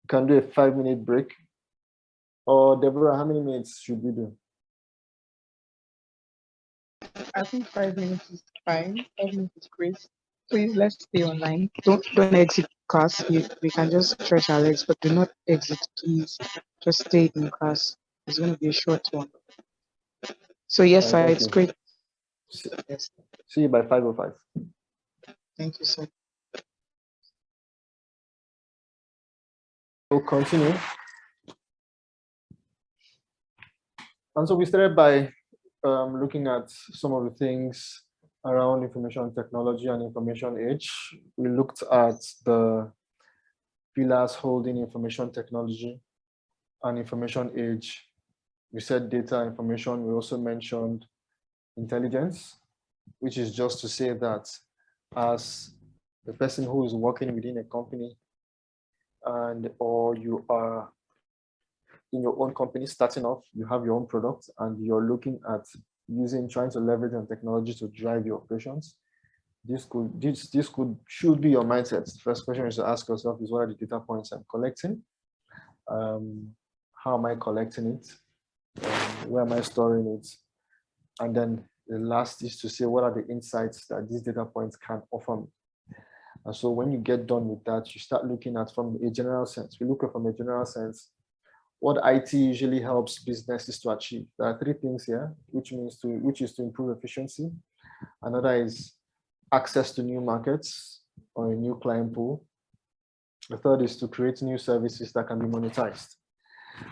S1: We can do a 5-minute break. Or Deborah, how many minutes should we do?
S2: I think 5 minutes is fine. 5 minutes is great. Please, let's stay online. Don't exit class. We can just stretch our legs, but do not exit, please. Just stay in class. It's going to be a short one. So yes, sir, it's great. Yes.
S1: See you by 5:05.
S2: Thank you, sir.
S1: We'll continue. And so we started by looking at some of the things around information technology and information age. We looked at the pillars holding information technology and information age. We said data information. We also mentioned intelligence, which is just to say that as the person who is working within a company, or you are in your own company starting off, you have your own product and you're looking at trying to leverage on technology to drive your operations, should be your mindset. The first question is to ask yourself is, what are the data points I'm collecting? How am I collecting it? Where am I storing it? And then the last is to say, what are the insights that these data points can offer me? And so when you get done with that, you start looking at from a general sense. We look at from a general sense, what IT usually helps businesses to achieve. There are three things here, which is to improve efficiency. Another is access to new markets or a new client pool. The third is to create new services that can be monetized.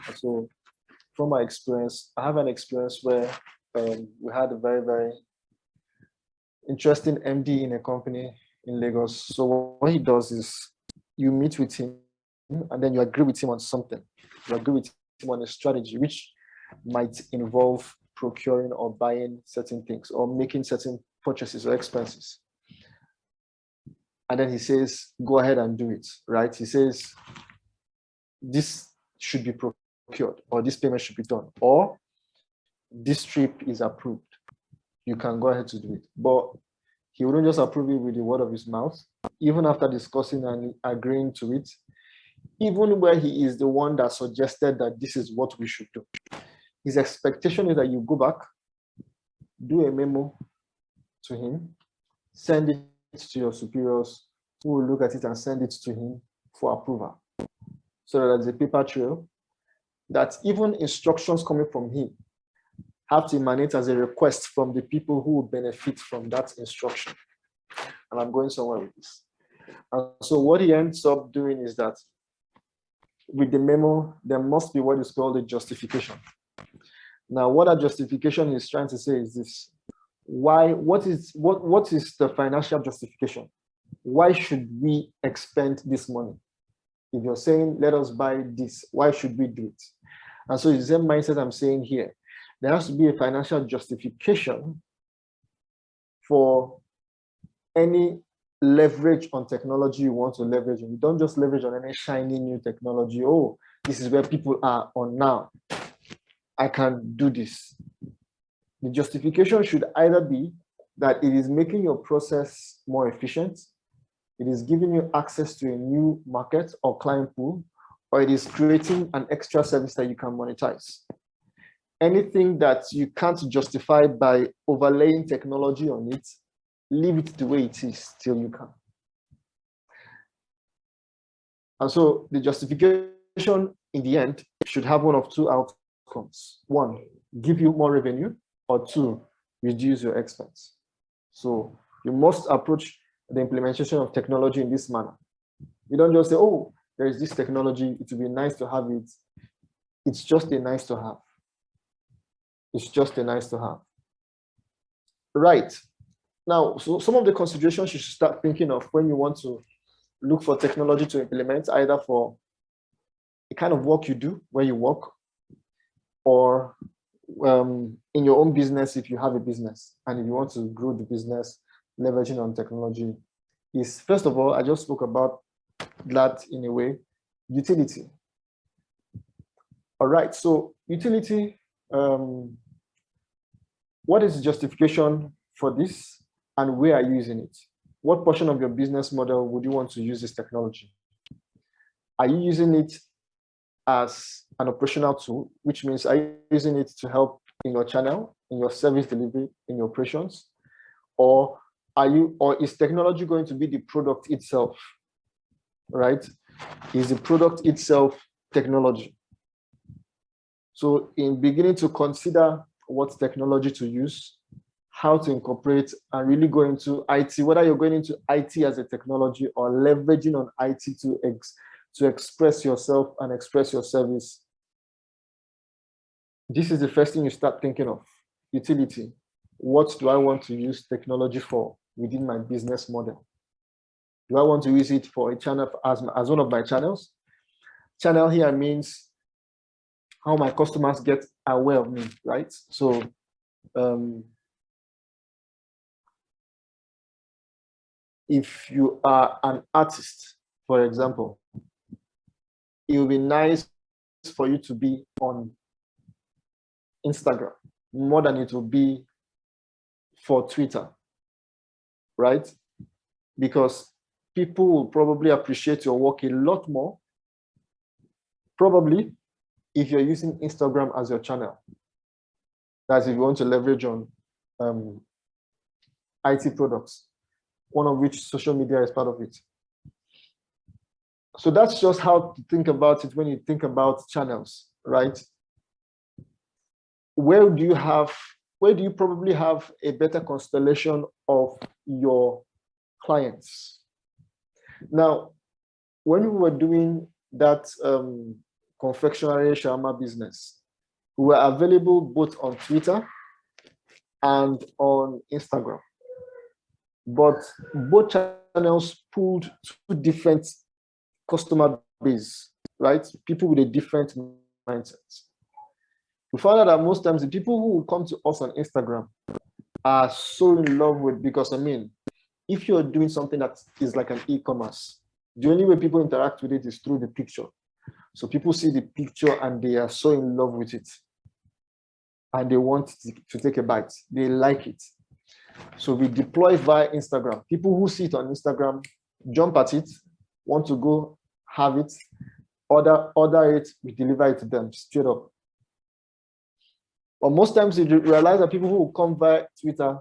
S1: And so from my experience, I have an experience where we had a very, very interesting MD in a company in Lagos. So what he does is you meet with him and then you agree with him on something. You agree with him on a strategy, which might involve procuring or buying certain things or making certain purchases or expenses. And then he says, go ahead and do it, right? He says, this should be procured, or this payment should be done, or this trip is approved. You can go ahead to do it. But he wouldn't just approve it with the word of his mouth. Even after discussing and agreeing to it, even where he is the one that suggested that this is what we should do, his expectation is that you go back, do a memo to him, send it to your superiors, who will look at it and send it to him for approval. So that there's a paper trail, that even instructions coming from him have to emanate as a request from the people who will benefit from that instruction. And I'm going somewhere with this. And so what he ends up doing is that with the memo, there must be what is called a justification. Now, what that justification is trying to say is this: what is the financial justification? Why should we expend this money? If you're saying, let us buy this, why should we do it? And so it's the same mindset I'm saying here. There has to be a financial justification for any leverage on technology you want to leverage. And you don't just leverage on any shiny new technology. Oh, this is where people are on now. I can do this. The justification should either be that it is making your process more efficient, it is giving you access to a new market or client pool, or it is creating an extra service that you can monetize. Anything that you can't justify by overlaying technology on it, leave it the way it is till you can. And so the justification in the end should have one of two outcomes. One, give you more revenue, or two, reduce your expense. So you must approach the implementation of technology in this manner. You don't just say, oh, there is this technology, it would be nice to have it. It's just a nice to have. It's just a nice to have. Right. Now, so some of the considerations you should start thinking of when you want to look for technology to implement, either for the kind of work you do where you work, or in your own business if you have a business, and if you want to grow the business leveraging on technology, is first of all, I just spoke about that in a way, utility. All right, so utility, what is the justification for this and where are you using it? What portion of your business model would you want to use this technology? Are you using it as an operational tool, which means are you using it to help in your channel, in your service delivery, in your operations? Or is technology going to be the product itself, right? Is the product itself technology? So in beginning to consider what technology to use, how to incorporate, and really go into IT, whether you're going into IT as a technology or leveraging on IT to express yourself and express your service. This is the first thing you start thinking of, utility. What do I want to use technology for within my business model? Do I want to use it for a channel as one of my channels? Channel here means how my customers get aware of me, right? So if you are an artist, for example, it would be nice for you to be on Instagram more than it will be for Twitter, right? Because people will probably appreciate your work a lot more, probably, if you're using Instagram as your channel. That's if you want to leverage on IT products, one of which social media is part of it. So that's just how to think about it when you think about channels, right? Where do you probably have a better constellation of your clients? Now, when we were doing that confectionery shawarma business, we were available both on Twitter and on Instagram. But both channels pulled two different customer base, right? People with a different mindset. We found out that most times the people who will come to us on Instagram are so in love with, because I mean, if you're doing something that is like an e-commerce, the only way people interact with it is through the picture. So people see the picture and they are so in love with it. And they want to take a bite. They like it. So we deploy via Instagram. People who see it on Instagram jump at it, want to go have it, order it, we deliver it to them straight up. But most times you realize that people who will come via Twitter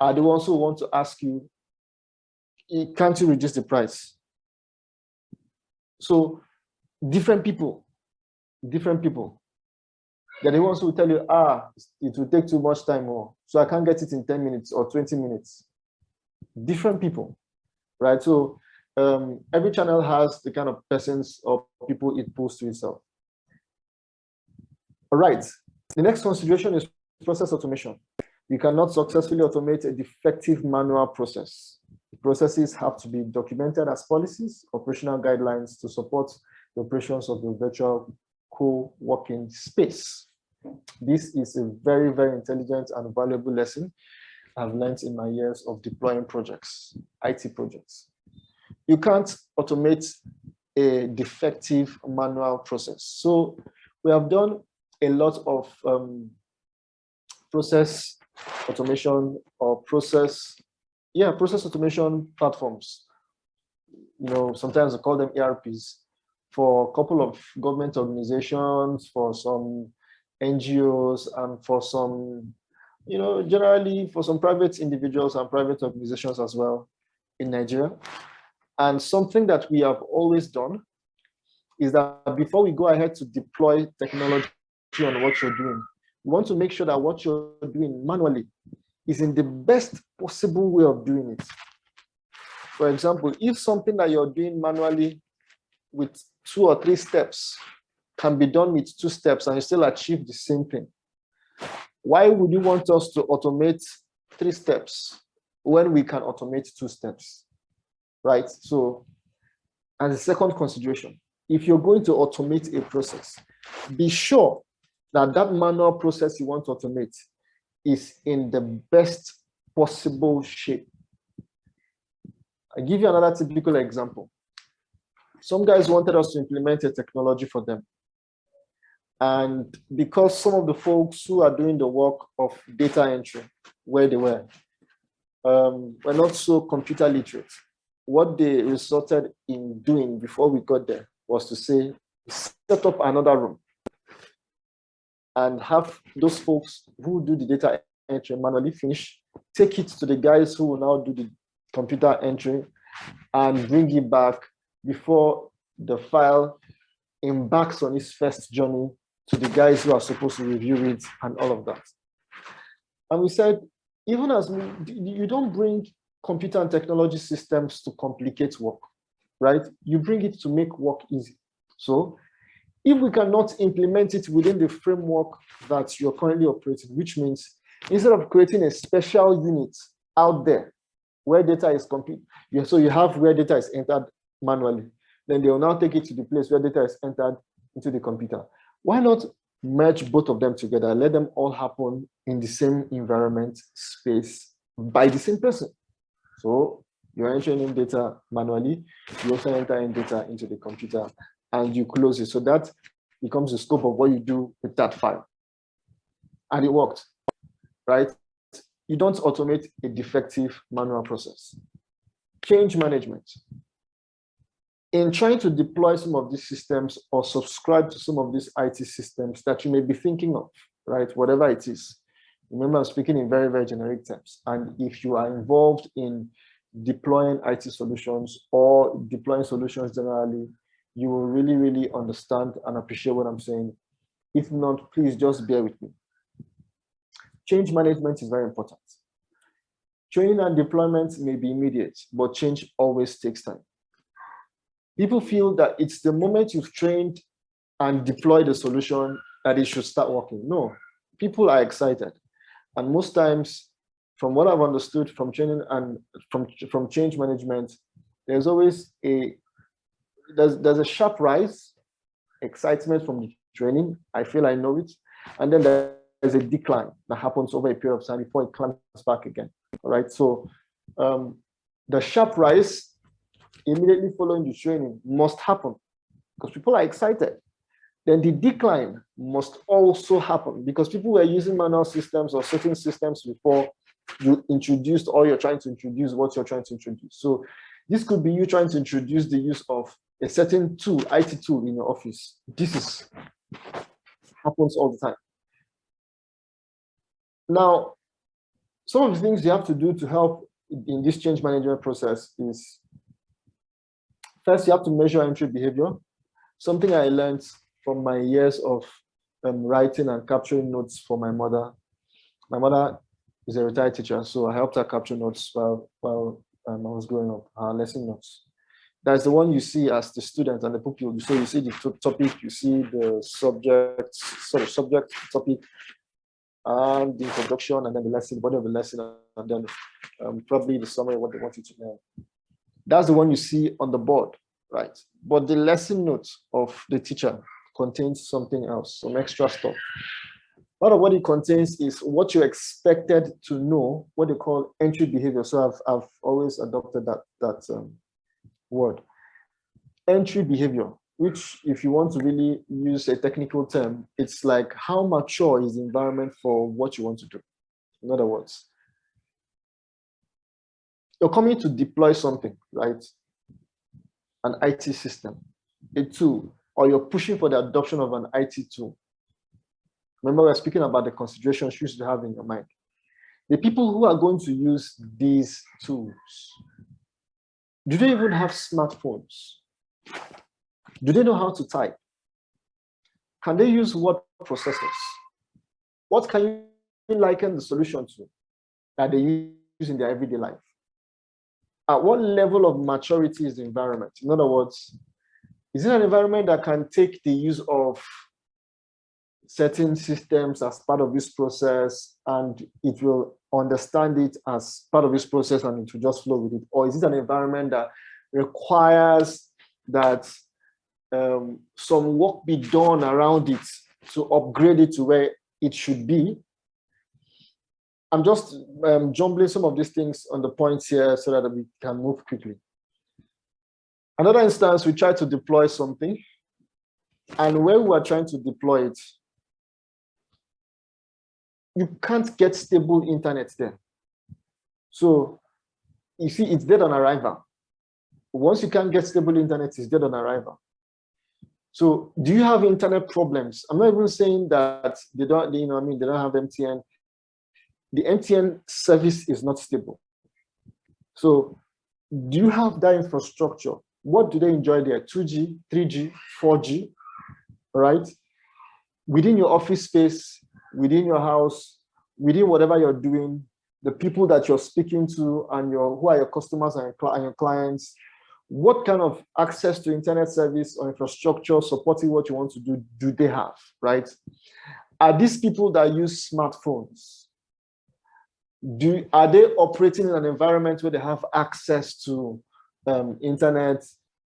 S1: are the ones who want to ask you, can't you reduce the price? So different people. They're the ones who will tell you, it will take too much time, or so I can't get it in 10 minutes or 20 minutes. Different people, right? So every channel has the kind of persons or people it pulls to itself. All right, the next consideration is process automation. You cannot successfully automate a defective manual process. The processes have to be documented as policies, operational guidelines to support the operations of the virtual co-working space. This is a very, very intelligent and valuable lesson I've learned in my years of deploying projects, IT projects. You can't automate a defective manual process. So we have done a lot of process automation or process automation platforms. You know, sometimes I call them ERPs, for a couple of government organizations, for some NGOs, and for some, you know, generally for some private individuals and private organizations as well in Nigeria. And something that we have always done is that before we go ahead to deploy technology on what you're doing, we want to make sure that what you're doing manually is in the best possible way of doing it. For example, if something that you're doing manually with 2 or 3 steps can be done with 2 steps and you still achieve the same thing, why would you want us to automate 3 steps when we can automate 2 steps, right? So as a second consideration, if you're going to automate a process, be sure that that manual process you want to automate is in the best possible shape. I'll give you another typical example. Some guys wanted us to implement a technology for them. And because some of the folks who are doing the work of data entry, where they were not so computer literate, what they resorted in doing before we got there was to say, set up another room and have those folks who do the data entry manually finish, take it to the guys who will now do the computer entry and bring it back before the file embarks on its first journey to the guys who are supposed to review it and all of that. And we said, even as you don't bring computer and technology systems to complicate work, right? You bring it to make work easy. So if we cannot implement it within the framework that you're currently operating, which means instead of creating a special unit out there where data is so you have where data is entered manually, then they will now take it to the place where data is entered into the computer. Why not merge both of them together, let them all happen in the same environment, space, by the same person? So you're entering in data manually, you also enter in data into the computer and you close it. So that becomes the scope of what you do with that file. And it worked, right? You don't automate a defective manual process. Change management. In trying to deploy some of these systems or subscribe to some of these IT systems that you may be thinking of, right? Whatever it is. Remember, I'm speaking in very, very generic terms. And if you are involved in deploying IT solutions or deploying solutions generally, you will really, really understand and appreciate what I'm saying. If not, please just bear with me. Change management is very important. Training and deployment may be immediate, but change always takes time. People feel that it's the moment you've trained and deployed the solution that it should start working. No, people are excited. And most times, from what I've understood from training and from change management, there's always there's a sharp rise, excitement from the training. I feel I know it. And then there's a decline that happens over a period of time before it climbs back again. All right. So the sharp rise immediately following the training must happen because people are excited. Then the decline must also happen because people were using manual systems or certain systems before you introduced or you're trying to introduce what you're trying to introduce. So this could be you trying to introduce the use of a certain tool, IT tool in your office. This happens all the time. Now, some of the things you have to do to help in this change management process is, first, you have to measure entry behavior. Something I learned from my years of writing and capturing notes for my mother. My mother is a retired teacher, so I helped her capture notes while I was growing up, her lesson notes. That's the one you see as the student and the pupil. So you see the topic, you see the subject, topic, and the introduction, and then the lesson, body of the lesson, and then probably the summary of what they want you to know. That's the one you see on the board, right? But the lesson notes of the teacher contains something else, some extra stuff. Part of what it contains is what you're expected to know, what they call entry behavior. So I've always adopted that word. Entry behavior, which if you want to really use a technical term, it's like how mature is the environment for what you want to do. In other words, you're coming to deploy something, right? An IT system, a tool, or you're pushing for the adoption of an IT tool. Remember, we're speaking about the considerations you should have in your mind. The people who are going to use these tools, do they even have smartphones? Do they know how to type? Can they use word processors? What can you liken the solution to that they use in their everyday life? At what level of maturity is the environment? In other words, is it an environment that can take the use of certain systems as part of this process and it will understand it as part of this process and it will just flow with it? Or is it an environment that requires that some work be done around it to upgrade it to where it should be? I'm just jumbling some of these things on the points here so that we can move quickly. Another instance, we tried to deploy something, and when we were trying to deploy it, you can't get stable internet there. So you see, it's dead on arrival. Once you can't get stable internet, it's dead on arrival. So do you have internet problems? I'm not even saying that they don't, they don't have MTN. The MTN service is not stable. So do you have that infrastructure? What do they enjoy there? 2G, 3G, 4G, right? Within your office space, within your house, within whatever you're doing, the people that you're speaking to and who are your customers and your clients, what kind of access to internet service or infrastructure supporting what you want to do they have, right? Are these people that use smartphones? Are they operating in an environment where they have access to internet,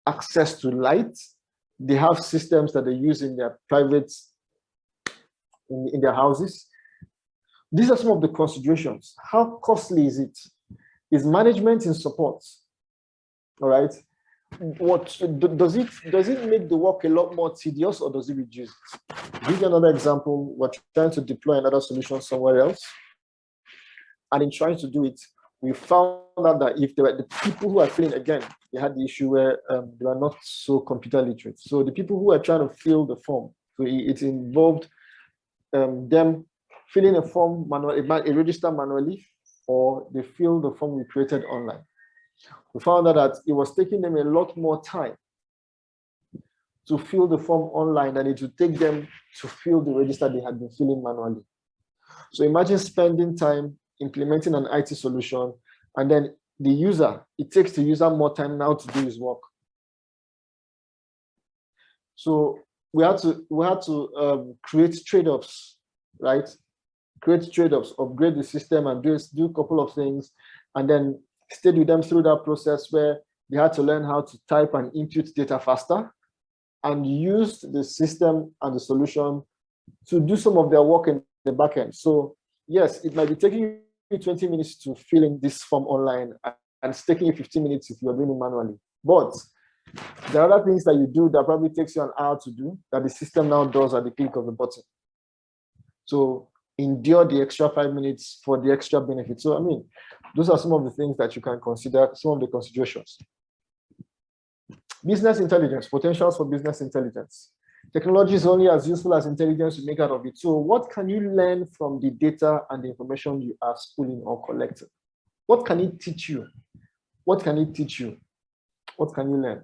S1: access to light? They have systems that they use in their private, in their houses. These are some of the considerations. How costly is it? Is management in support? All right. does it make the work a lot more tedious, or does it reduce it? Give you another example. We're trying to deploy another solution somewhere else, and in trying to do it, we found out that if there were the people who are filling, again, they had the issue where they were not so computer literate. So the people who were trying to fill the form, so it involved them filling a form manually, a register manually, or they fill the form we created online. We found out that it was taking them a lot more time to fill the form online than it would take them to fill the register they had been filling manually. So imagine spending time implementing an IT solution, and then the user, it takes the user more time now to do his work. So we had to create trade-offs, right? Create trade-offs, upgrade the system, and do a couple of things, and then stayed with them through that process where they had to learn how to type and input data faster, and used the system and the solution to do some of their work in the back end. So yes, it might be taking you 20 minutes to fill in this form online, and it's taking you 15 minutes if you're doing it manually. But there are other things that you do that probably takes you an hour to do that the system now does at the click of a button. So endure the extra 5 minutes for the extra benefit. So I mean, those are some of the things that you can consider, some of the considerations. Business intelligence, potentials for business intelligence. Technology is only as useful as intelligence you make out of it. So what can you learn from the data and the information you are pulling or collecting? What can it teach you? What can it teach you? What can you learn?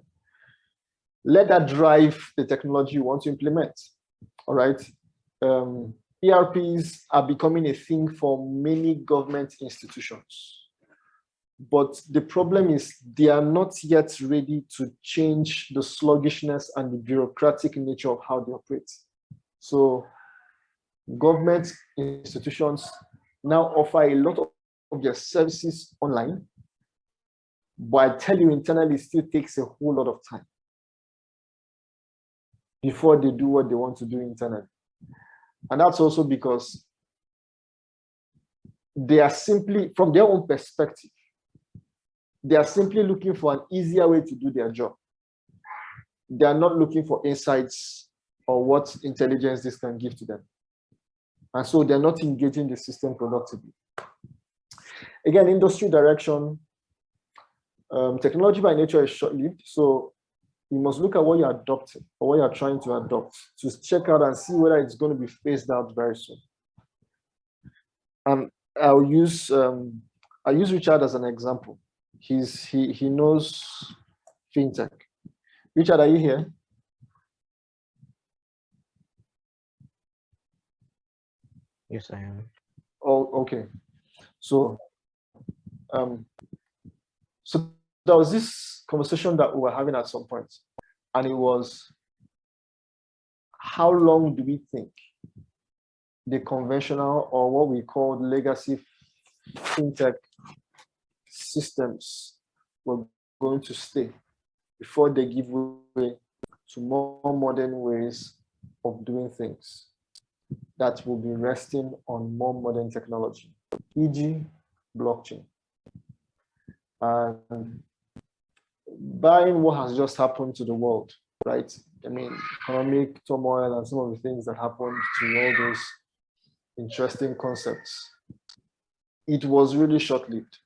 S1: Let that drive the technology you want to implement. All right. ERPs are becoming a thing for many government institutions. But the problem is they are not yet ready to change the sluggishness and the bureaucratic nature of how they operate. So government institutions now offer a lot of their services online, but I tell you, internally, it still takes a whole lot of time before they do what they want to do internally. And that's also because they are simply, from their own perspective, they are simply looking for an easier way to do their job. They are not looking for insights or what intelligence this can give to them. And so they're not engaging the system productively. Again, industry direction, technology by nature is short-lived. So you must look at what you're adopting or what you're trying to adopt to check out and see whether it's going to be phased out very soon. I'll use Richard as an example. He knows fintech. Richard, are you here?
S8: Yes, I am.
S1: Oh, okay. So, so there was this conversation that we were having at some point, and it was, how long do we think the conventional, or what we call legacy fintech systems were going to stay before they give way to more modern ways of doing things that will be resting on more modern technology, e.g. blockchain? And buying what has just happened to the world, right? I mean, economic turmoil and some of the things that happened to all those interesting concepts. It was really short-lived.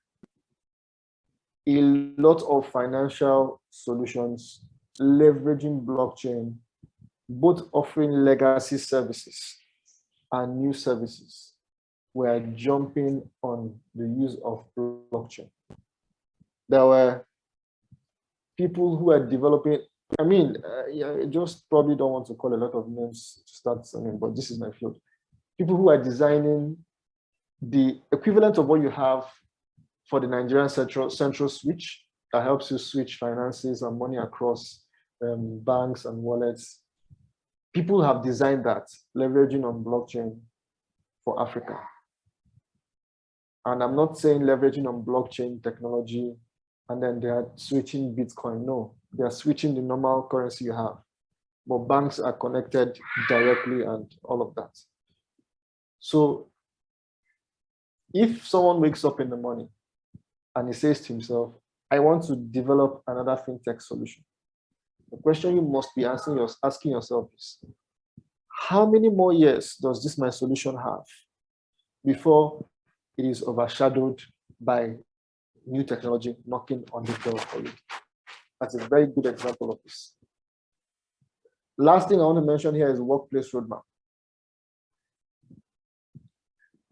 S1: A lot of financial solutions leveraging blockchain, both offering legacy services and new services, were jumping on the use of blockchain. There were people who are developing, I mean, I just probably don't want to call a lot of names to start, but this is my field. People who are designing the equivalent of what you have for the Nigerian central switch that helps you switch finances and money across banks and wallets. People have designed that, leveraging on blockchain for Africa. And I'm not saying leveraging on blockchain technology and then they are switching Bitcoin. No, they are switching the normal currency you have. But banks are connected directly and all of that. So if someone wakes up in the morning and he says to himself, I want to develop another fintech solution. The question you must be asking yourself is, how many more years does this my solution have before it is overshadowed by new technology knocking on the door for you? That's a very good example of this. Last thing I want to mention here is workplace roadmap.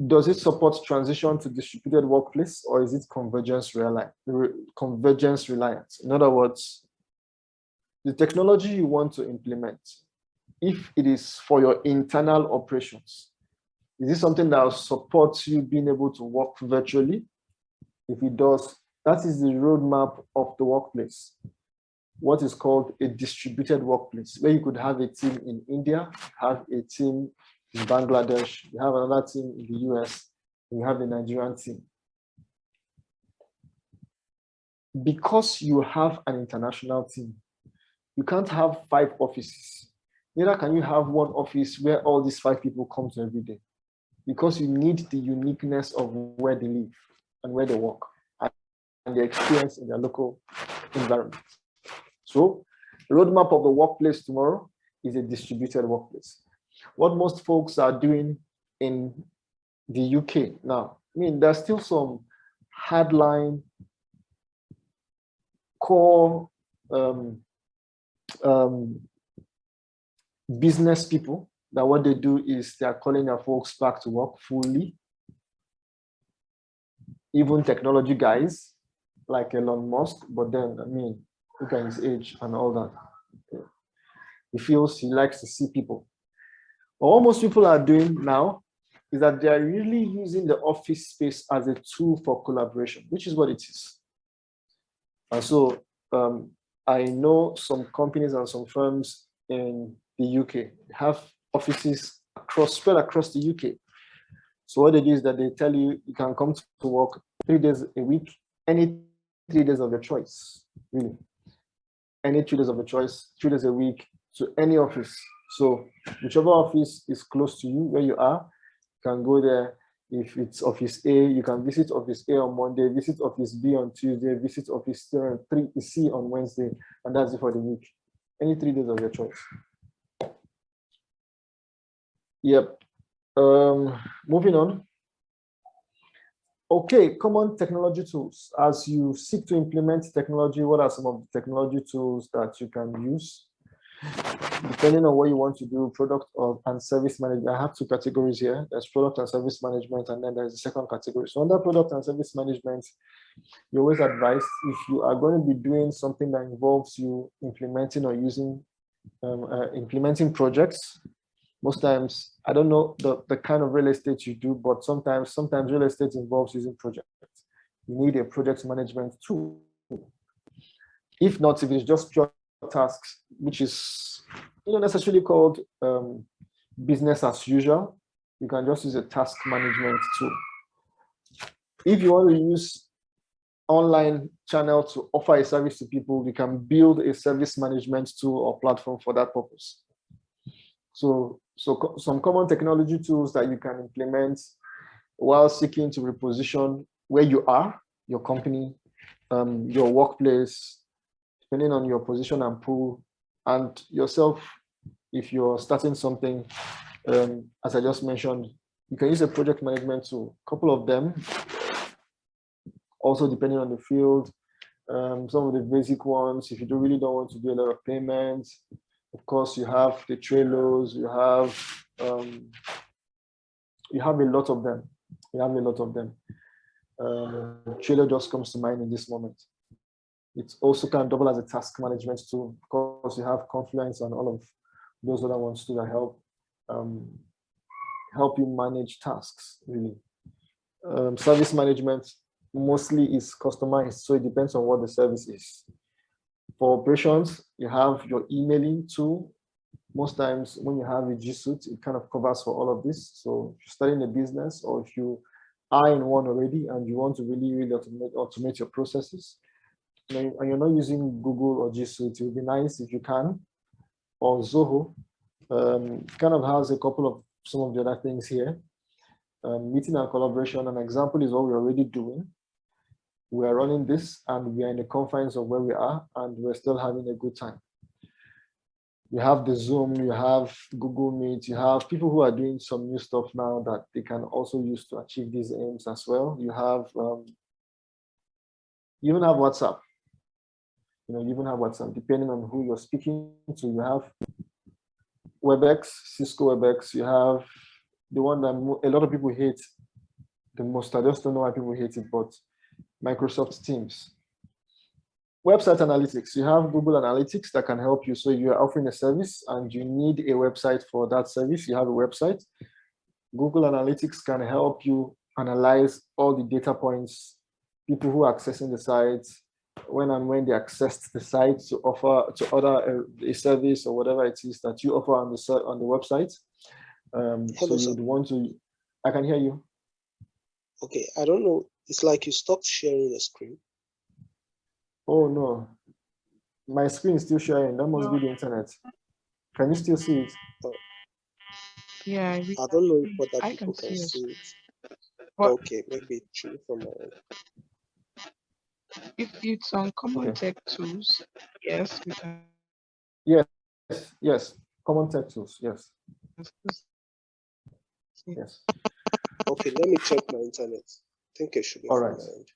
S1: Does it support transition to distributed workplace, or is it convergence reliant? In other words, the technology you want to implement, if it is for your internal operations, is this something that supports you being able to work virtually? If it does, that is the roadmap of the workplace. What is called a distributed workplace, where you could have a team in India, have a team in Bangladesh, you have another team in the US, and you have a Nigerian team. Because you have an international team, you can't have 5 offices. Neither can you have one office where all these 5 people come to every day, because you need the uniqueness of where they live and where they work and the experience in their local environment. So the roadmap of the workplace tomorrow is a distributed workplace. What most folks are doing in the UK now, I mean, there's still some hardline core business people that what they do is they are calling their folks back to work fully. Even technology guys like Elon Musk, but then, I mean, look at his age and all that. He feels he likes to see people. What most people are doing now is that they are really using the office space as a tool for collaboration, which is what it is. And so I know some companies and some firms in the UK have offices spread across the UK. So what they do is that they tell you, you can come to work 3 days a week, any 3 days of your choice, really. Any 2 days of your choice, 2 days a week to any office. So whichever office is close to you, where you are, you can go there. If it's office A, you can visit office A on Monday, visit office B on Tuesday, visit office C on Wednesday, and that's it for the week. Any 3 days of your choice. Yep. Moving on. Okay, common technology tools. As you seek to implement technology, what are some of the technology tools that you can use? Depending on what you want to do, product and service management. I have 2 categories here. There's product and service management, and then there's a second category. So under product and service management, you always advise, if you are going to be doing something that involves you implementing or using, implementing projects, most times, I don't know the kind of real estate you do, but sometimes real estate involves using projects. You need a project management tool. If not, if it's just pure tasks, which is not necessarily called business as usual, you can just use a task management tool. If you want to use online channel to offer a service to people, you can build a service management tool or platform for that purpose. So some common technology tools that you can implement while seeking to reposition where you are, your company, your workplace, depending on your position and pool, and yourself, if you're starting something, as I just mentioned, you can use a project management tool, a couple of them, also depending on the field. Some of the basic ones, if you really don't want to do a lot of payments, of course, you have the Trellos, you have a lot of them. Trello just comes to mind in this moment. It also can double as a task management tool. Of course, you have Confluence and all of those other ones too that help you manage tasks, really. Service management mostly is customized, so it depends on what the service is. For operations, you have your emailing tool. Most times when you have a G Suite, it kind of covers for all of this. So if you're starting a business, or if you are in one already and you want to really automate your processes, and you're not using Google or G Suite, it would be nice if you can, or Zoho, kind of has a couple of some of the other things here. Meeting and collaboration, an example is what we're already doing. we are running this and we are in the confines of where we are and we're still having a good time. You have the Zoom, you have Google Meet, you have people who are doing some new stuff now that they can also use to achieve these aims as well. You have, you even have WhatsApp. You even have WhatsApp, depending on who you're speaking to. You have WebEx, Cisco WebEx. You have the one that a lot of people hate the most. I just don't know why people hate it, but Microsoft Teams. Website analytics. You have Google Analytics that can help you. So if you're offering a service and you need a website for that service, you have a website. Google Analytics can help you analyze all the data points, people who are accessing the site, when they accessed the site to offer to order a service or whatever it is that you offer on the website.
S3: Hello,
S1: so you'd want to. I can hear you.
S3: Okay, I don't know. It's like you stopped sharing the screen.
S1: Oh no, my screen is still sharing. That must be the internet. Can you still see it?
S2: Yeah,
S3: I don't know if other
S2: I
S3: people
S2: can
S3: can
S2: see
S3: see it.
S2: But
S3: Okay, maybe it should be from my end.
S2: if it's on Common Tech Tools, yes, we can.
S1: Yes. Common Tech Tools. Yes. Yes.
S3: Okay, let me check my internet. I think it should be
S1: All
S3: from
S1: right.
S3: my end.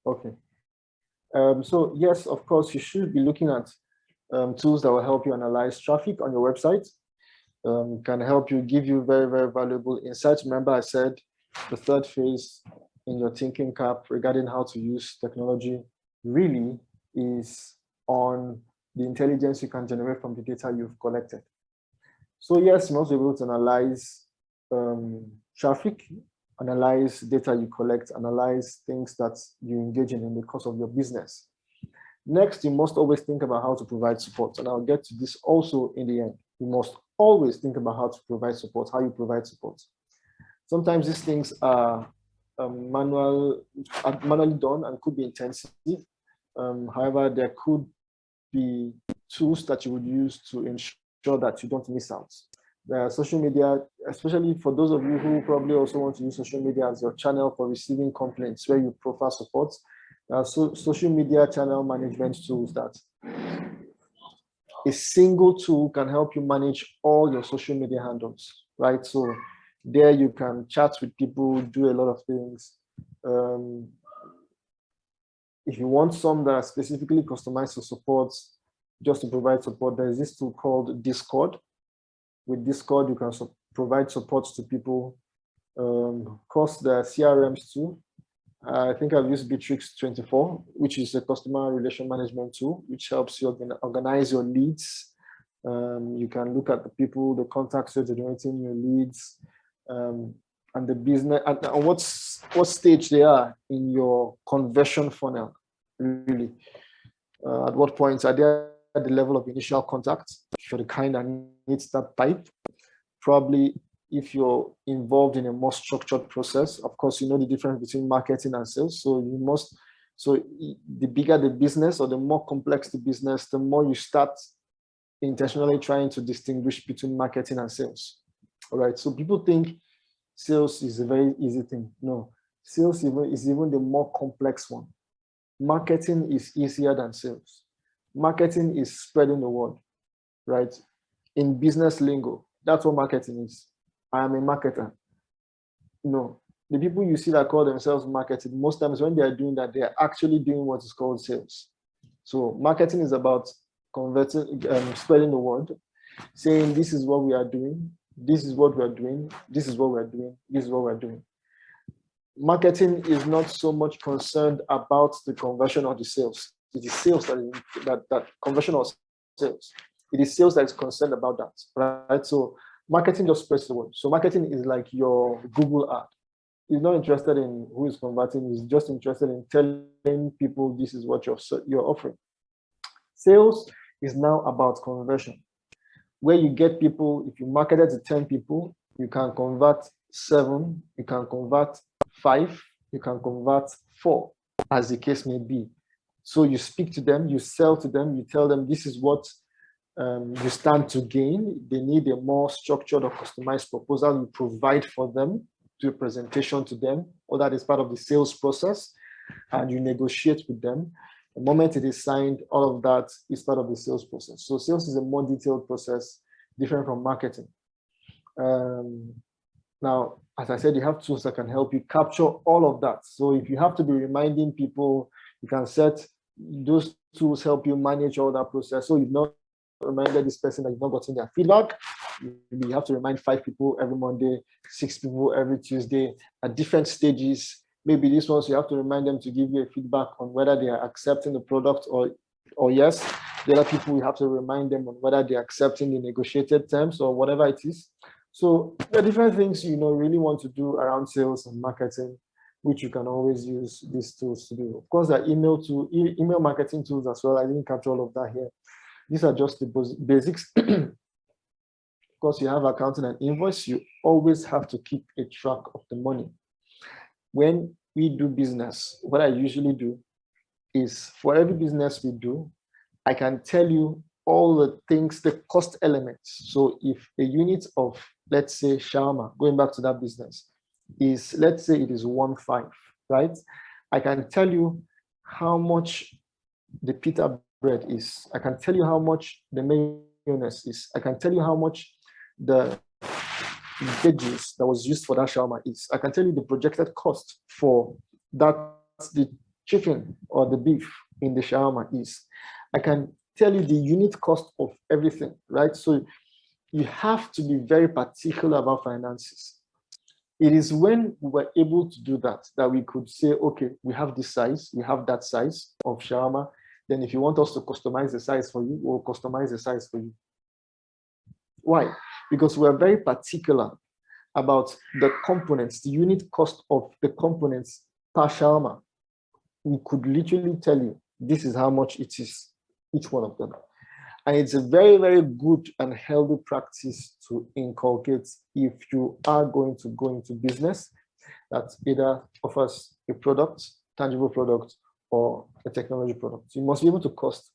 S1: Okay. So yes, of course, you should be looking at tools that will help you analyze traffic on your website. Can help you, give you very, very valuable insights. Remember, I said the third phase in your thinking cap regarding how to use technology really is on the intelligence you can generate from the data you've collected. So yes, you must be able to analyze traffic, analyze data you collect, analyze things that you engage in the course of your business. Next, you must always think about how to provide support. And I'll get to this also in the end. You must always think about how to provide support, how you provide support. Sometimes these things are manually done and could be intensive. However, there could be tools that you would use to ensure that you don't miss out. Social media, especially for those of you who probably also want to use social media as your channel for receiving complaints where you profile support, social media channel management tools that a single tool can help you manage all your social media handles, right? So there you can chat with people, do a lot of things. If you want some that are specifically customized to support, just to provide support, there's this tool called Discord. With Discord, you can provide support to people. Of course, there are CRMs too. I think I've used Bitrix 24, which is a customer relation management tool, which helps you organize your leads. You can look at the people, the contacts you're generating, your leads, and the business, and what stage they are in your conversion funnel, really. At what point are they at the level of initial contact? If you're the kind that needs that type, probably if you're involved in a more structured process, of course, you know the difference between marketing and sales. So the bigger the business or the more complex the business, the more you start intentionally trying to distinguish between marketing and sales. All right. So people think sales is a very easy thing. No, sales is even the more complex one. Marketing is easier than sales. Marketing is spreading the word, right? In business lingo, that's what marketing is. I am a marketer. No, the people you see that call themselves marketing, most times when they are doing that, they are actually doing what is called sales. So marketing is about converting, spreading the word, saying this is what we are doing, this is what we are doing, this is what we are doing, this is what we are doing. Marketing is not so much concerned about the conversion or the sales. It is sales that conversion or sales. It is sales that is concerned about that, right? So marketing just spreads the word. So marketing is like your Google ad. He's not interested in who is converting. He's just interested in telling people this is what you're offering. Sales is now about conversion, where you get people. If you marketed to 10 people, you can convert 7, you can convert 5, you can convert 4, as the case may be. So you speak to them, you sell to them, you tell them this is what you stand to gain. They need a more structured or customized proposal. You provide for them, do a presentation to them, or that is part of the sales process. and you negotiate with them. The moment it is signed, all of that is part of the sales process. So sales is a more detailed process, different from marketing. Now, as I said, you have tools that can help you capture all of that. So if you have to be reminding people, you can set those tools help you manage all that process. So you've not reminded this person that you've not gotten their feedback. You have to remind 5 people every Monday, 6 people every Tuesday at different stages. Maybe these ones you have to remind them to give you a feedback on whether they are accepting the product or yes. The other people, you have to remind them on whether they're accepting the negotiated terms or whatever it is. So there are different things you really want to do around sales and marketing, which you can always use these tools to do. Of course, there are email marketing tools as well. I didn't capture all of that here. These are just the basics. Of course, you have accounting and invoice. You always have to keep a track of the money. When we do business, what I usually do is for every business we do, I can tell you all the things, the cost elements. So if a unit of, let's say, shawarma, going back to that business, is, let's say it is 1.5, right? I can tell you how much the pita bread is. I can tell you how much the mayonnaise is. I can tell you how much the veggies that was used for that shawarma is. I can tell you the projected cost for that, the chicken or the beef in the shawarma is. I can tell you the unit cost of everything, right? So you have to be very particular about finances. It is when we were able to do that that we could say, okay, we have this size, we have that size of shawarma. Then if you want us to customize the size for you, we'll customize the size for you. Why? Because we're very particular about the components, the unit cost of the components per shawarma. We could literally tell you, this is how much it is, each one of them. And it's a very, very good and healthy practice to inculcate if you are going to go into business that either offers a product, tangible product, or a technology product. You must be able to cost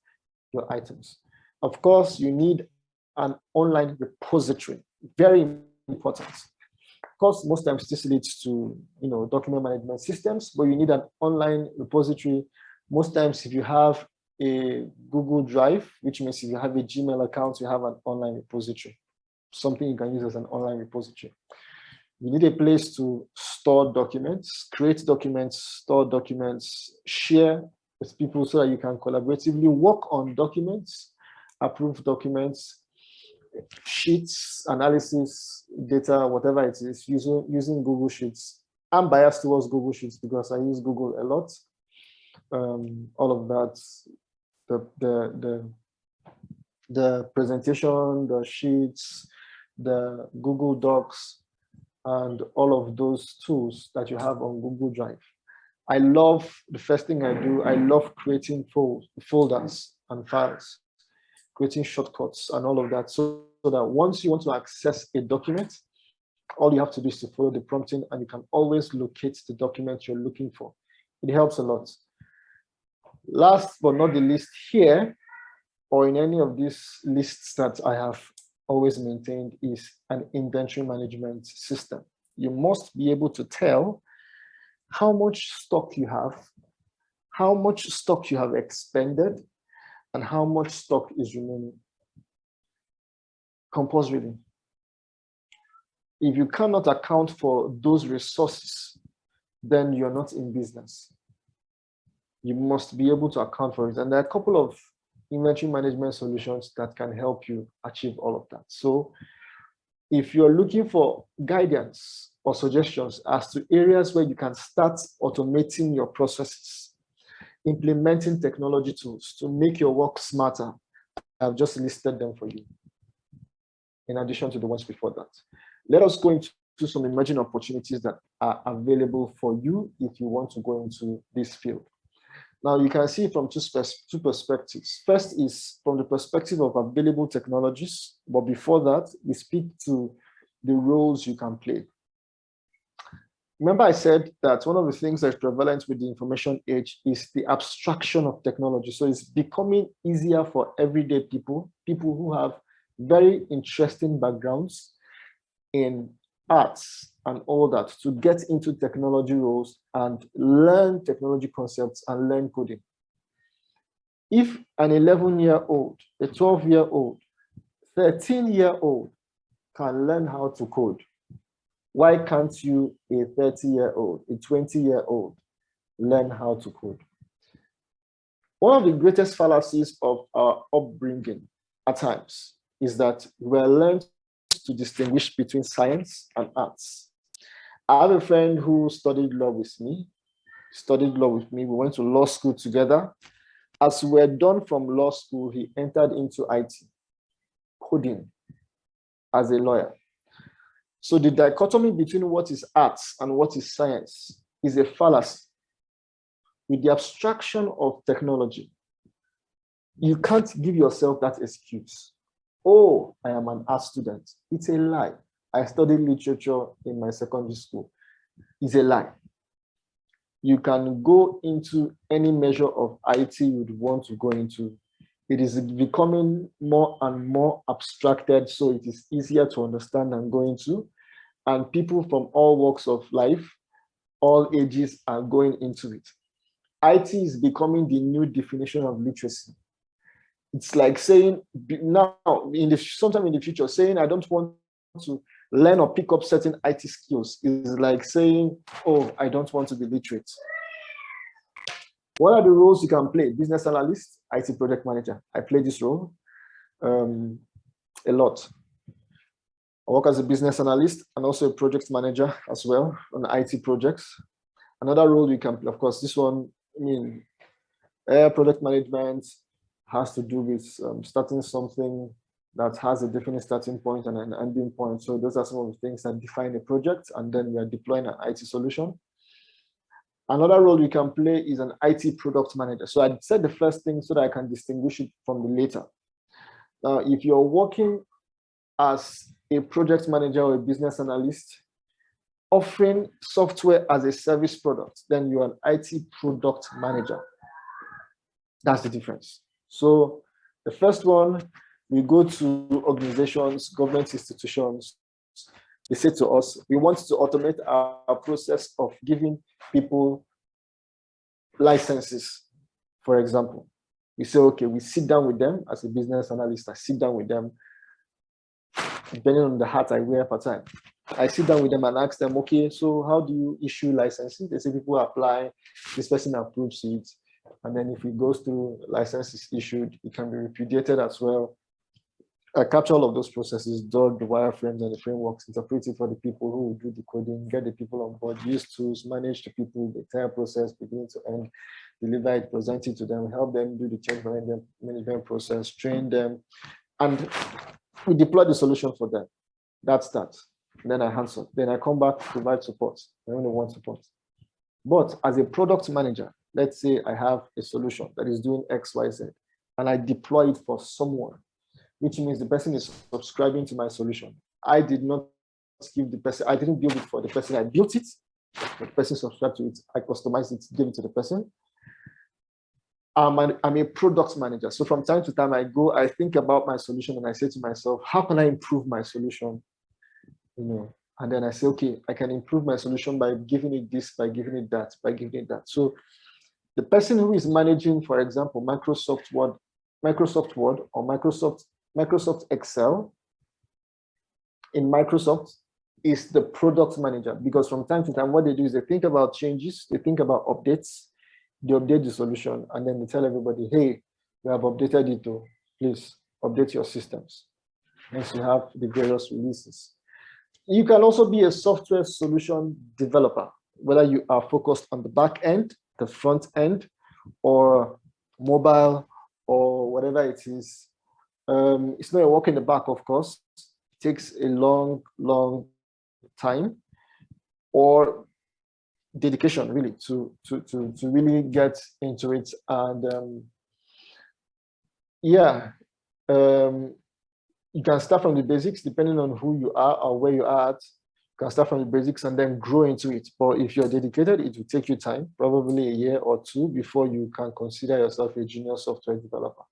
S1: your items. Of course, you need an online repository, very important. Of course, most times this leads to document management systems, but you need an online repository. Most times, if you have a Google Drive, which means if you have a Gmail account, you have an online repository, something you can use as an online repository. You need a place to store documents, create documents, store documents, share with people so that you can collaboratively work on documents, approve documents, sheets, analysis, data, whatever it is, using Google Sheets. I'm biased towards Google Sheets because I use Google a lot. All of that, the presentation, the sheets, the Google Docs, and all of those tools that you have on Google Drive. I love, the first thing I do, I love creating folders and files, creating shortcuts and all of that, so that once you want to access a document, all you have to do is to follow the prompting and you can always locate the document you're looking for. It helps a lot. Last but not the least, here, or in any of these lists that I have always maintained, is an inventory management system. You must be able to tell how much stock you have, how much stock you have expended, and how much stock is remaining. Compulsorily. If you cannot account for those resources, then you're not in business. You must be able to account for it. And there are a couple of inventory management solutions that can help you achieve all of that. So if you're looking for guidance or suggestions as to areas where you can start automating your processes, implementing technology tools to make your work smarter, I've just listed them for you, in addition to the ones before that. Let us go into some emerging opportunities that are available for you if you want to go into this field. Now, you can see from two perspectives. First is from the perspective of available technologies, but before that, we speak to the roles you can play. Remember I said that one of the things that's prevalent with the information age is the abstraction of technology. So it's becoming easier for everyday people who have very interesting backgrounds in arts, and all that to get into technology roles and learn technology concepts and learn coding. If an 11-year-old, a 12-year-old, 13-year-old can learn how to code, why can't you, a 30-year-old, a 20-year-old, learn how to code? One of the greatest fallacies of our upbringing at times is that we're learned to distinguish between science and arts. I have a friend who studied law with me. We went to law school together. As we're done from law school, he entered into IT, coding as a lawyer. So the dichotomy between what is arts and what is science is a fallacy. With the abstraction of technology, you can't give yourself that excuse. Oh, I am an art student. It's a lie. I studied literature in my secondary school. It's a lie. You can go into any measure of IT you'd want to go into. It is becoming more and more abstracted, so it is easier to understand and go into. And people from all walks of life, all ages are going into it. IT is becoming the new definition of literacy. It's like saying now, sometime in the future, saying I don't want to learn or pick up certain IT skills is like saying, oh, I don't want to be literate. What are the roles you can play? Business analyst, IT project manager. I play this role a lot. I work as a business analyst and also a project manager as well on IT projects. Another role you can play, of course, this one, project management has to do with starting something that has a definite starting point and an ending point. So those are some of the things that define a project, and then we are deploying an IT solution. Another role you can play is an IT product manager. So I said the first thing so that I can distinguish it from the later. Now, if you're working as a project manager or a business analyst, offering software as a service product, then you're an IT product manager. That's the difference. So the first one, we go to organizations, government institutions. They say to us, we want to automate our process of giving people licenses, for example. We say, okay, we sit down with them as a business analyst. I sit down with them, depending on the hat I wear per time. I sit down with them and ask them, okay, so how do you issue licenses? They say people apply, this person approves it. And then if it goes through, licenses issued, it can be repudiated as well. I capture all of those processes, do the wireframes and the frameworks, interpret it for the people who will do the coding, get the people on board, use tools, manage the people, the entire process, beginning to end, deliver it, present it to them, help them do the change management process, train them, and we deploy the solution for them. That's that. And then I hands on. Then I come back to provide support. I only want support. But as a product manager, let's say I have a solution that is doing X, Y, Z, and I deploy it for someone, which means the person is subscribing to my solution. I did not give the person, I didn't build it for the person, I built it, the person subscribed to it, I customized it, gave it to the person. I'm a product manager. So from time to time I think about my solution and I say to myself, how can I improve my solution? And then I say, okay, I can improve my solution by giving it this, by giving it that, by giving it that. So the person who is managing, for example, Microsoft Word or Microsoft Excel in Microsoft is the product manager, because from time to time, what they do is they think about changes, they think about updates, they update the solution, and then they tell everybody, hey, we have updated it, too. Please update your systems. Once you have the various releases. You can also be a software solution developer, whether you are focused on the back end, the front end, or mobile, or whatever it is. It's not a walk in the back, of course. It takes a long, long time or dedication, really, to really get into it. And you can start from the basics, depending on who you are or where you are at. You can start from the basics and then grow into it. But if you're dedicated, it will take you time, probably a year or two, before you can consider yourself a junior software developer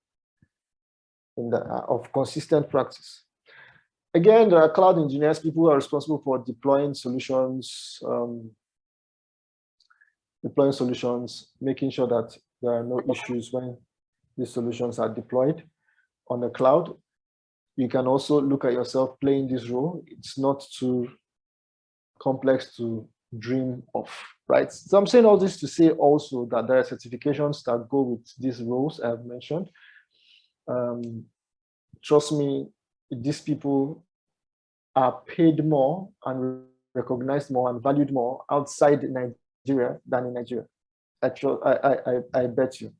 S1: of consistent practice. Again, there are cloud engineers, people who are responsible for deploying solutions, making sure that there are no issues when these solutions are deployed on the cloud. You can also look at yourself playing this role. It's not too complex to dream of, right? So I'm saying all this to say also that there are certifications that go with these roles I've mentioned. Trust me, these people are paid more and recognized more and valued more outside Nigeria than in Nigeria. I bet you.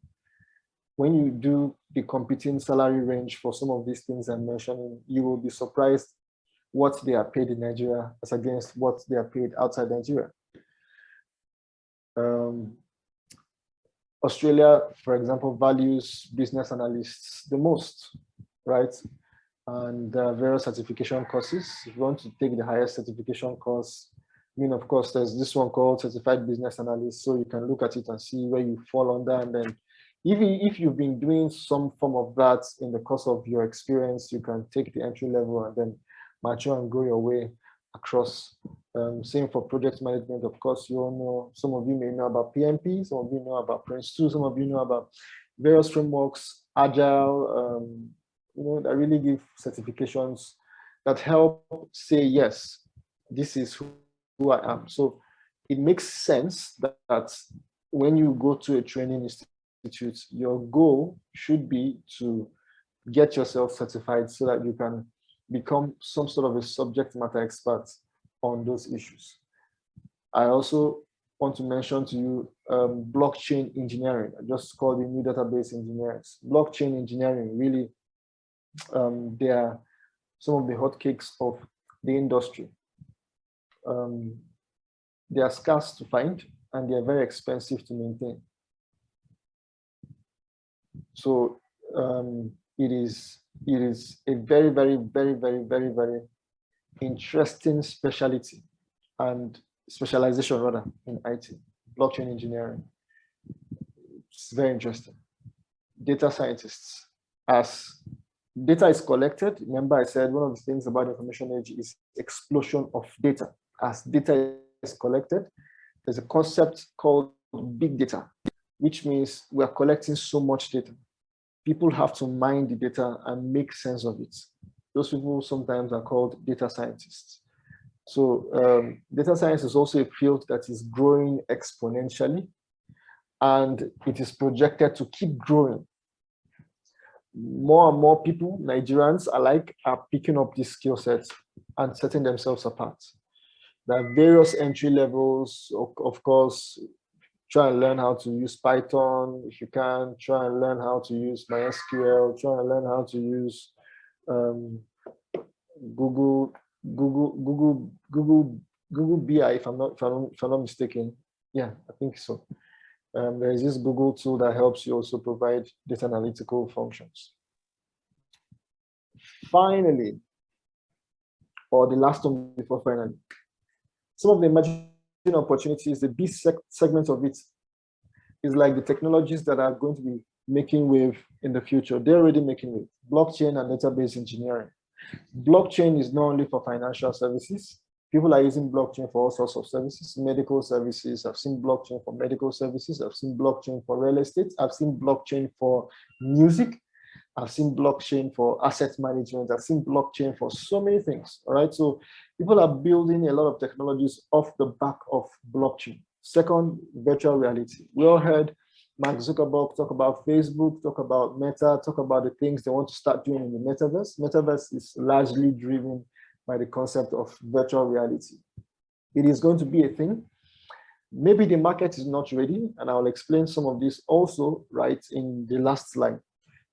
S1: When you do the competing salary range for some of these things I'm mentioning, you will be surprised what they are paid in Nigeria as against what they are paid outside Nigeria. Australia, for example, values business analysts the most, right? And there are various certification courses. If you want to take the highest certification course, I mean, of course, there's this one called Certified Business Analyst, so you can look at it and see where you fall under. And then even if you've been doing some form of that in the course of your experience, you can take the entry level and then mature and grow your way across. Same for project management. Of course, you all know, some of you may know about PMP, some of you know about Prince2, some of you know about various frameworks, Agile, that really give certifications that help say, yes, this is who I am. So it makes sense that when you go to a training institute, your goal should be to get yourself certified so that you can become some sort of a subject matter expert on those issues. I also want to mention to you blockchain engineering. I just called it new database engineers. Blockchain engineering, really, they are some of the hotcakes of the industry. They are scarce to find and they are very expensive to maintain. So it is a very, very, very, very, very, very interesting specialty and specialization rather in IT, blockchain engineering. It's very interesting. Data scientists, as data is collected, remember I said one of the things about the information age is explosion of data. As data is collected, there's a concept called big data, which means we are collecting so much data. People have to mine the data and make sense of it. Those people sometimes are called data scientists. So data science is also a field that is growing exponentially, and it is projected to keep growing. More and more people, Nigerians alike, are picking up these skill sets and setting themselves apart. There are various entry levels, of course. Try and learn how to use Python if you can. Try and learn how to use MySQL. Try and learn how to use Google BI, if I'm not mistaken. Yeah, I think so. There is this Google tool that helps you also provide data analytical functions. Finally, or the last one before finally, some of the emerging opportunities, the B segment of it is like the technologies that are going to be making wave in the future. They're already making wave. Blockchain and database engineering. Blockchain is not only for financial services. People are using blockchain for all sorts of services, medical services. I've seen blockchain for medical services. I've seen blockchain for real estate. I've seen blockchain for music. I've seen blockchain for asset management. I've seen blockchain for so many things. All right. So people are building a lot of technologies off the back of blockchain. Second, virtual reality. We all heard Mark Zuckerberg talk about Facebook, talk about Meta, talk about the things they want to start doing in the metaverse. Metaverse is largely driven by the concept of virtual reality. It is going to be a thing. Maybe the market is not ready, and I'll explain some of this also right in the last slide.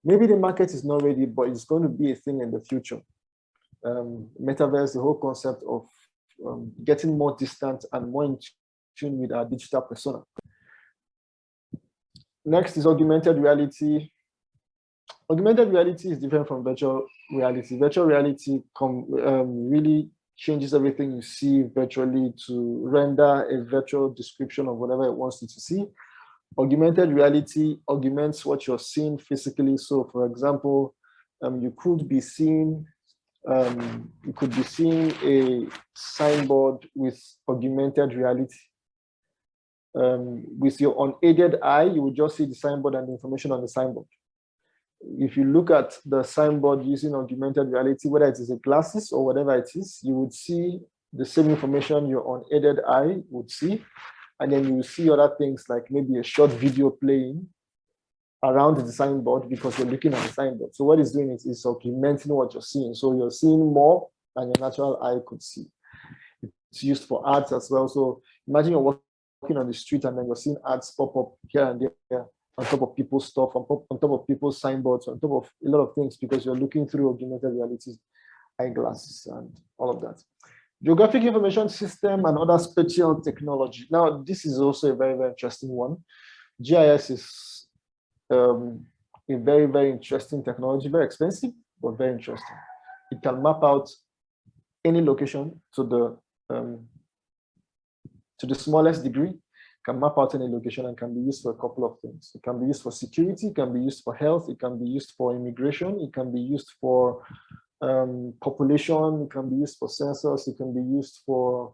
S1: Maybe the market is not ready, but it's going to be a thing in the future. Metaverse, the whole concept of getting more distant and more in tune with our digital persona. Next is augmented reality. Augmented reality is different from virtual reality. Virtual reality really changes everything you see virtually to render a virtual description of whatever it wants you to see. Augmented reality augments what you're seeing physically. So for example, you could be seeing You could be seeing a signboard with augmented reality. With your unaided eye, you would just see the signboard and the information on the signboard. If you look at the signboard using augmented reality, whether it is a glasses or whatever it is, you would see the same information your unaided eye would see. And then you will see other things like maybe a short video playing around the signboard because you're looking at the signboard. So what it's doing is it's augmenting what you're seeing. So you're seeing more than your natural eye could see. It's used for ads as well. So imagine you're walking on the street and then you're seeing ads pop up here and there on top of people's stuff, on top of people's signboards, on top of a lot of things because you're looking through augmented reality eyeglasses and all of that. Geographic information system and other spatial technology. Now, this is also a very, very interesting one. GIS is a very, very interesting technology, very expensive, but very interesting. It can map out any location to the smallest degree, can map out any location and can be used for a couple of things. It can be used for security, it can be used for health, it can be used for immigration, it can be used for population, it can be used for sensors, it can be used for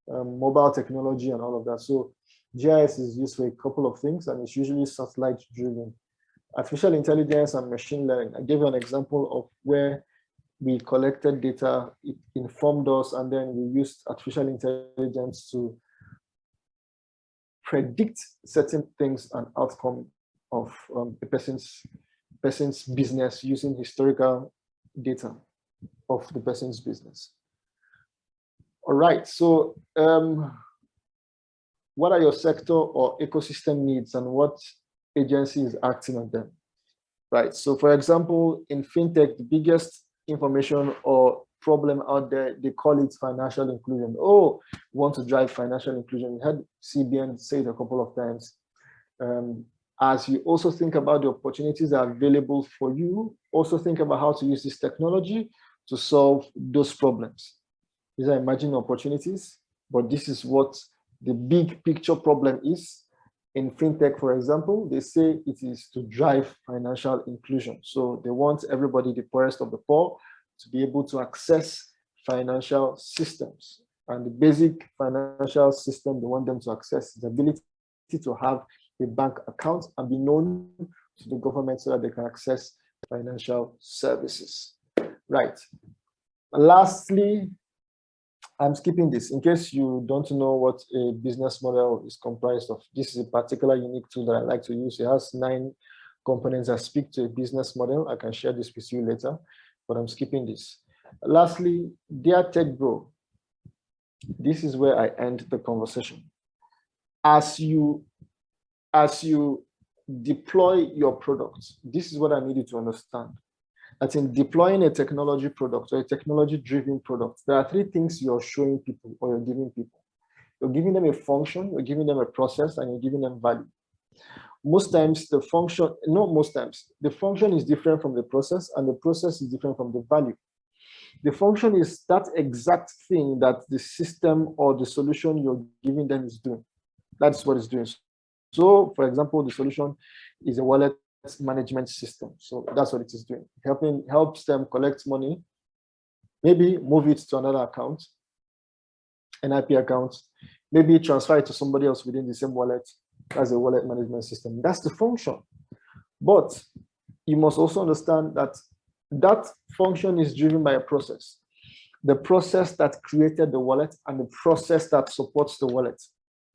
S1: mobile technology and all of that. So GIS is used for a couple of things and it's usually satellite driven. Artificial intelligence and machine learning. I gave you an example of where we collected data, it informed us, and then we used artificial intelligence to predict certain things and outcome of a person's business using historical data of the person's business. All right, so what are your sector or ecosystem needs and what agency is acting on them? Right, so for example, in fintech, the biggest information or problem out there, they call it financial inclusion. Oh, we want to drive financial inclusion. You heard CBN say it a couple of times. As you also think about the opportunities that are available for you, also think about how to use this technology to solve those problems. These are emerging opportunities, but this is what the big picture problem is. In fintech, for example, they say it is to drive financial inclusion. So they want everybody, the poorest of the poor, to be able to access financial systems. And the basic financial system they want them to access is the ability to have a bank account and be known to the government so that they can access financial services. Right. Lastly, I'm skipping this in case you don't know what a business model is comprised of. This is a particular unique tool that I like to use. It has 9 components that speak to a business model. I can share this with you later, but I'm skipping this. Lastly, dear Tech Bro, this is where I end the conversation. As you deploy your products, this is what I need you to understand. That in deploying a technology product or a technology-driven product, there are 3 things you're showing people or you're giving people. You're giving them a function, you're giving them a process, and you're giving them value. Most times the function, not most times, the function is different from the process and the process is different from the value. The function is that exact thing that the system or the solution you're giving them is doing. That's what it's doing. So, for example, the solution is a wallet management system. So that's what it is doing. Helps them collect money, maybe move it to another account, an IP account, maybe transfer it to somebody else within the same wallet as a wallet management system. That's the function. But you must also understand that that function is driven by a process. The process that created the wallet and the process that supports the wallet.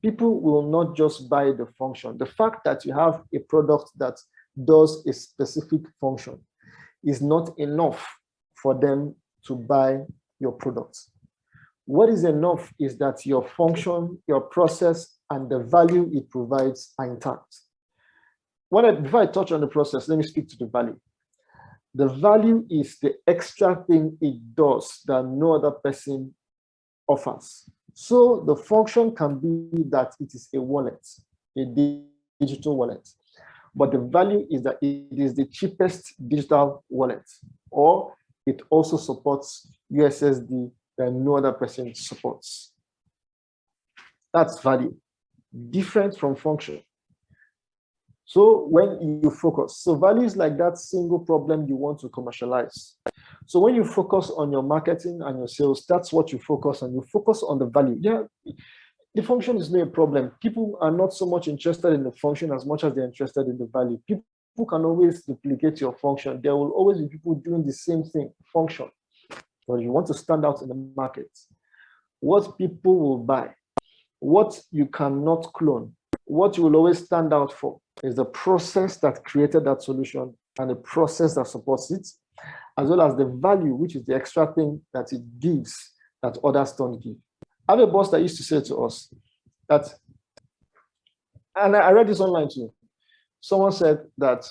S1: People will not just buy the function. The fact that you have a product that does a specific function is not enough for them to buy your products. What is enough is that your function, your process, and the value it provides are intact. Before I touch on the process, let me speak to the value. The value is the extra thing it does that no other person offers. So the function can be that it is a wallet, a digital wallet. But the value is that it is the cheapest digital wallet, or it also supports USSD that no other person supports. That's value, different from function. So when you focus, so value is like that single problem you want to commercialize. So when you focus on your marketing and your sales, that's what you focus on. You focus on the value. Yeah, the function is not a problem. People are not so much interested in the function as much as they're interested in the value. People can always duplicate your function. There will always be people doing the same thing, function. But you want to stand out in the market. What people will buy, what you cannot clone, what you will always stand out for is the process that created that solution and the process that supports it, as well as the value, which is the extra thing that it gives that others don't give. I have a boss that used to say to us that, and I read this online too. Someone said that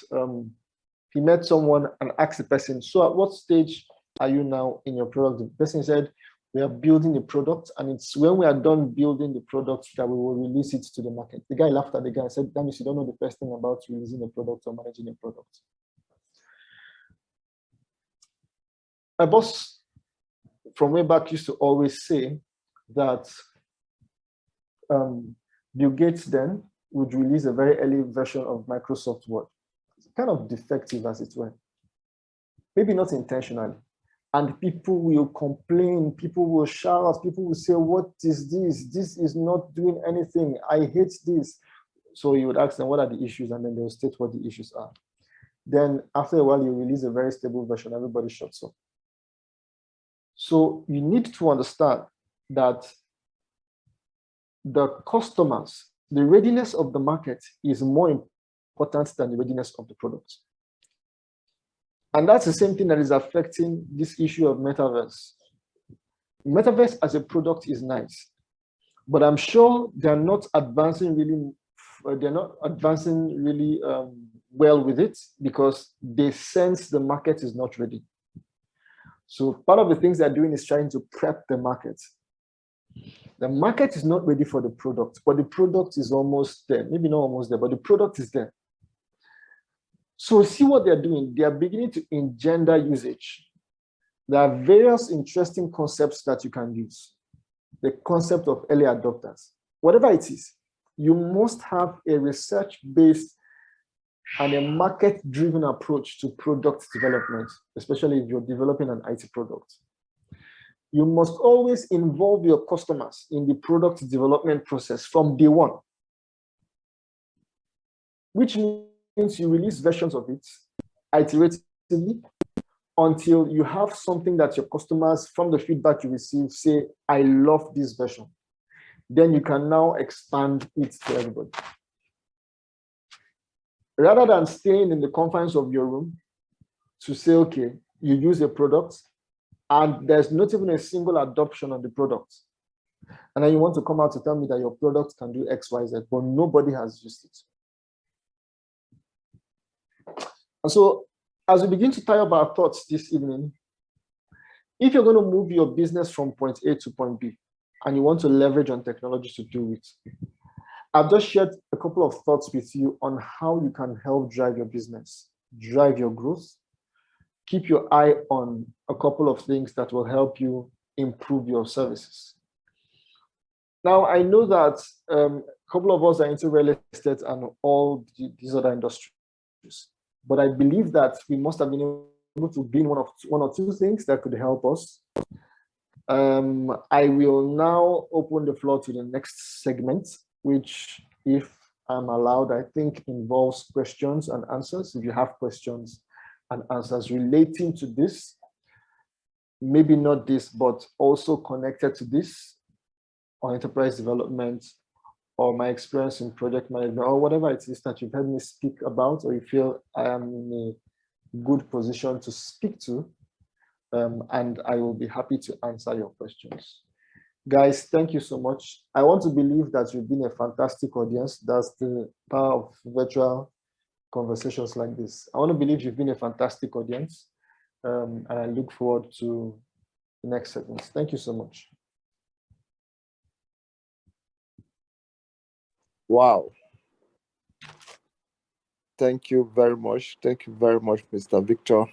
S1: he met someone and asked the person, so at what stage are you now in your product? The person said, we are building the product, and it's when we are done building the product that we will release it to the market. The guy laughed at the guy and said, that means you don't know the first thing about releasing a product or managing a product. My boss from way back used to always say that Bill Gates then would release a very early version of Microsoft Word. It's kind of defective as it were. Maybe not intentionally. And people will complain, people will shout, people will say, what is this? This is not doing anything. I hate this. So you would ask them, what are the issues? And then they'll state what the issues are. Then after a while, you release a very stable version, everybody shuts up. So you need to understand that the customers, the readiness of the market is more important than the readiness of the product. And that's the same thing that is affecting this issue of metaverse. Metaverse as a product is nice, but I'm sure they're not advancing really well with it because they sense the market is not ready. So part of the things they're doing is trying to prep the market. The market is not ready for the product, but the product is almost there. Maybe not almost there, but the product is there. So see what they're doing. They are beginning to engender usage. There are various interesting concepts that you can use. The concept of early adopters. Whatever it is, you must have a research-based and a market-driven approach to product development, especially if you're developing an IT product. You must always involve your customers in the product development process from day one, which means you release versions of it iteratively until you have something that your customers, from the feedback you receive, say, I love this version. Then you can now expand it to everybody. Rather than staying in the confines of your room to say, okay, you use a product and there's not even a single adoption on the product. And then you want to come out to tell me that your product can do X, Y, Z, but nobody has used it. And so as we begin to tie up our thoughts this evening, if you're going to move your business from point A to point B, and you want to leverage on technology to do it, I've just shared a couple of thoughts with you on how you can help drive your business, drive your growth, keep your eye on a couple of things that will help you improve your services. Now, I know that a couple of us are into real estate and all these other industries, but I believe that we must have been able to be in one or two things that could help us. I will now open the floor to the next segment, which, if I'm allowed, I think involves questions and answers. If you have questions and answers relating to this, maybe not this, but also connected to this, or enterprise development, or my experience in project management, or whatever it is that you've heard me speak about, or you feel I am in a good position to speak to, and I will be happy to answer your questions. Guys, thank you so much. I want to believe that you've been a fantastic audience. That's the power of virtual conversations like this. I want to believe you've been a fantastic audience, and I look forward to the next segment. Thank you so much.
S9: Wow. Thank you very much. Thank you very much, Mr. Victor.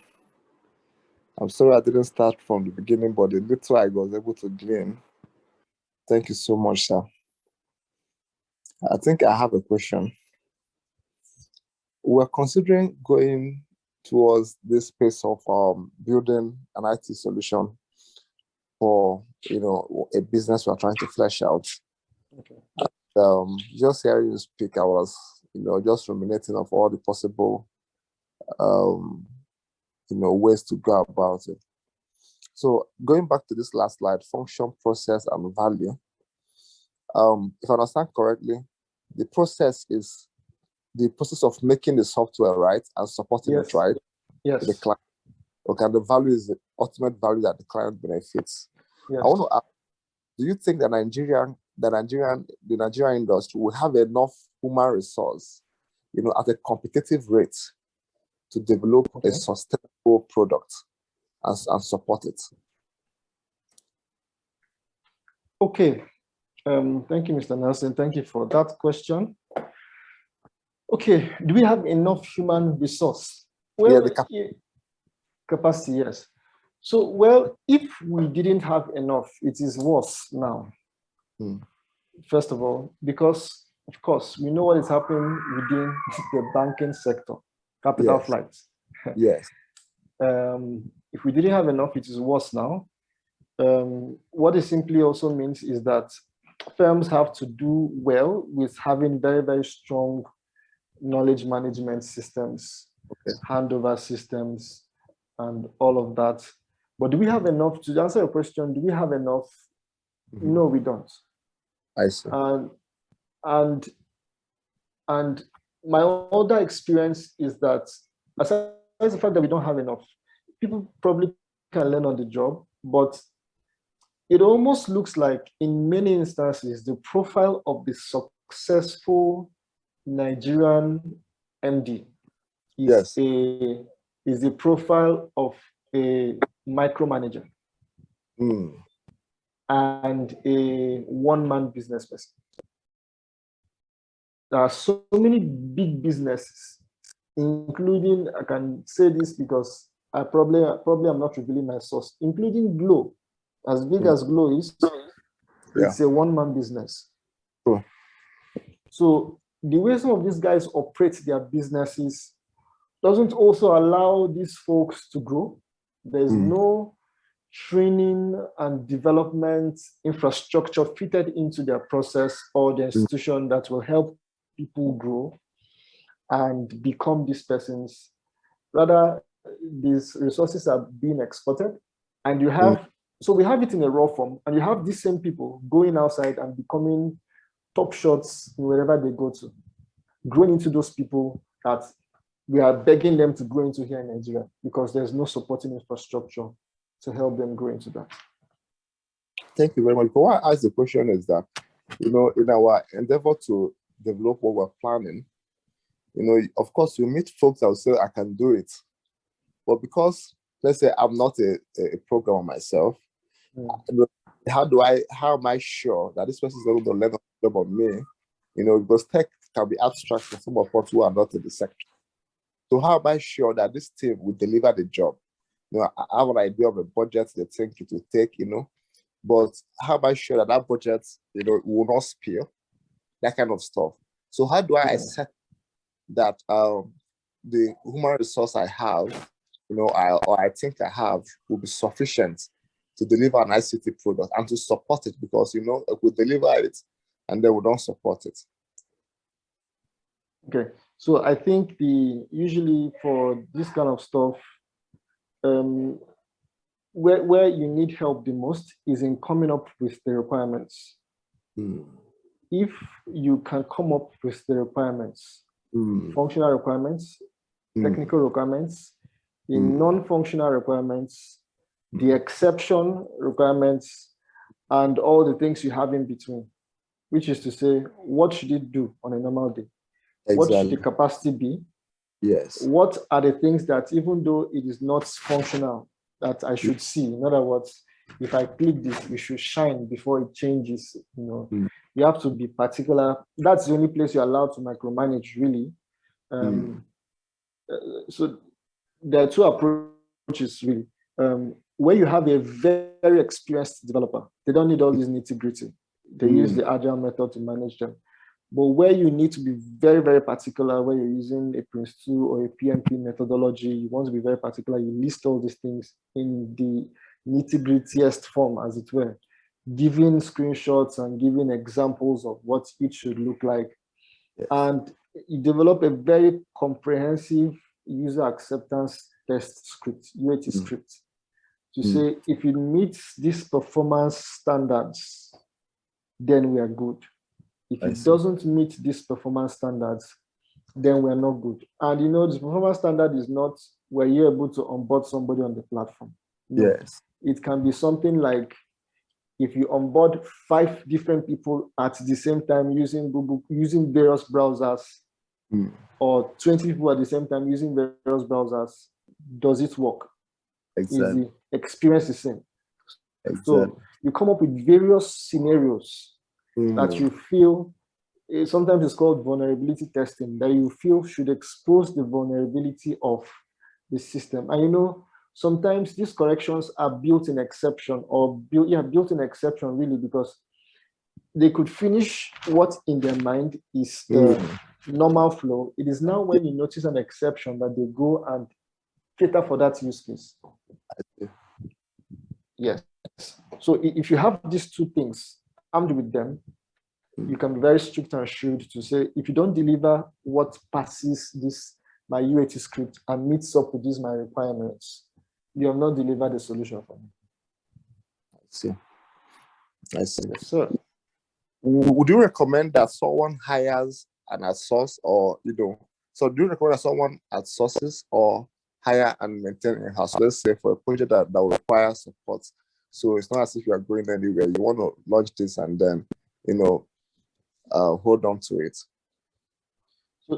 S9: I'm sorry I didn't start from the beginning, but the little I was able to glean. Thank you so much, sir. I think I have a question. We're considering going towards this space of building an IT solution for a business we're trying to flesh out.
S1: Okay.
S9: Just hearing you speak, I was just ruminating of all the possible ways to go about it. So going back to this last slide, function, process, and value. If I understand correctly, the process is the process of making the software, right, and supporting it, right?
S1: Yes.
S9: To the client. Okay, and the value is the ultimate value that the client benefits.
S1: Yes.
S9: I want to ask, do you think the Nigerian industry will have enough human resource, at a competitive rate to develop a sustainable product and support it?
S1: Okay. Thank you, Mr. Nelson. Thank you for that question. Okay, do we have enough human resource? Well, the capacity, yes. So, well, if we didn't have enough, it is worse now. First of all, because, of course, we know what is happening within the banking sector, capital flights.
S9: Yes.
S1: If we didn't have enough, it is worse now. What it simply also means is that firms have to do well with having very, very strong knowledge management systems, handover systems, and all of that. But do we have enough? To answer your question, do we have enough? No, we don't.
S9: I see.
S1: And my other experience is that, aside from the fact that we don't have enough, people probably can learn on the job, but it almost looks like in many instances, the profile of the successful Nigerian MD is the profile of a micromanager and a one-man business person. There are so many big businesses, including, I can say this because I probably am not revealing my source, including Glow. As big as Glow is, it's a one-man business.
S9: Cool.
S1: So the way some of these guys operate their businesses doesn't also allow these folks to grow. There's no training and development infrastructure fitted into their process or the institution that will help people grow and become these persons. Rather, these resources are being exported, and you have, so we have it in a raw form, and you have these same people going outside and becoming top shots wherever they go to, growing into those people that we are begging them to grow into here in Nigeria because there's no supporting infrastructure to help them grow into that.
S9: Thank you very much. But why I ask the question is that, in our endeavor to develop what we're planning, of course, you meet folks that will say, I can do it. But because, let's say, I'm not a programmer myself, how am I sure that this person is going to learn a job on me? Because tech can be abstract for some of us who are not in the sector. So how am I sure that this team will deliver the job? I have an idea of a budget they think it will take, but how am I sure that that budget, will not spill, that kind of stuff? So how do I accept that the human resource I have, I think I have, will be sufficient to deliver an ICT product and to support it? Because, if we deliver it and then we don't support it.
S1: Okay, so I think usually for this kind of stuff, where you need help the most is in coming up with the requirements. If you can come up with the requirements, functional requirements, technical requirements, the non-functional requirements, the exception requirements, and all the things you have in between, which is to say, what should it do on a normal day? Exactly. What should the capacity be?
S9: Yes.
S1: What are the things that, even though it is not functional, that I should see? In other words, if I click this, it should shine before it changes. You have to be particular. That's the only place you're allowed to micromanage, really. So there are two approaches, really. Where you have a very experienced developer, they don't need all these nitty-gritty. They use the agile method to manage them. But where you need to be very, very particular, where you're using a Prince2 or a PMP methodology, you want to be very particular, you list all these things in the nitty-grittiest form, as it were, giving screenshots and giving examples of what it should look like.
S9: Yes.
S1: And you develop a very comprehensive user acceptance test script, UAT script, to say if it meets these performance standards, then we are good. If it doesn't meet these performance standards, then we're not good. And you know, this performance standard is not where you're able to onboard somebody on the platform. No.
S9: Yes.
S1: It can be something like if you onboard 5 different people at the same time using Google, using various browsers, or 20 people at the same time using various browsers, does it work?
S9: Exactly.
S1: Is the experience the same?
S9: Exactly.
S1: So you come up with various scenarios that you feel, sometimes it's called vulnerability testing, that you feel should expose the vulnerability of the system. And you know, sometimes these corrections are built-in exception, or built-in exception really, because they could finish what in their mind is the normal flow. It is now when you notice an exception that they go and cater for that use case. Yes. So if you have these two things armed with them, you can be very strict and shrewd to say, if you don't deliver what passes this my UAT script and meets up with these my requirements, you have not delivered a solution for me.
S9: I see.
S1: Yes, sir.
S9: Would you recommend that someone hires an outsource, or so do you recommend that someone outsources or hire and maintain in-house? So let's say for a project that will require support. So it's not as if you are going anywhere. You want to launch this and then, hold on to it.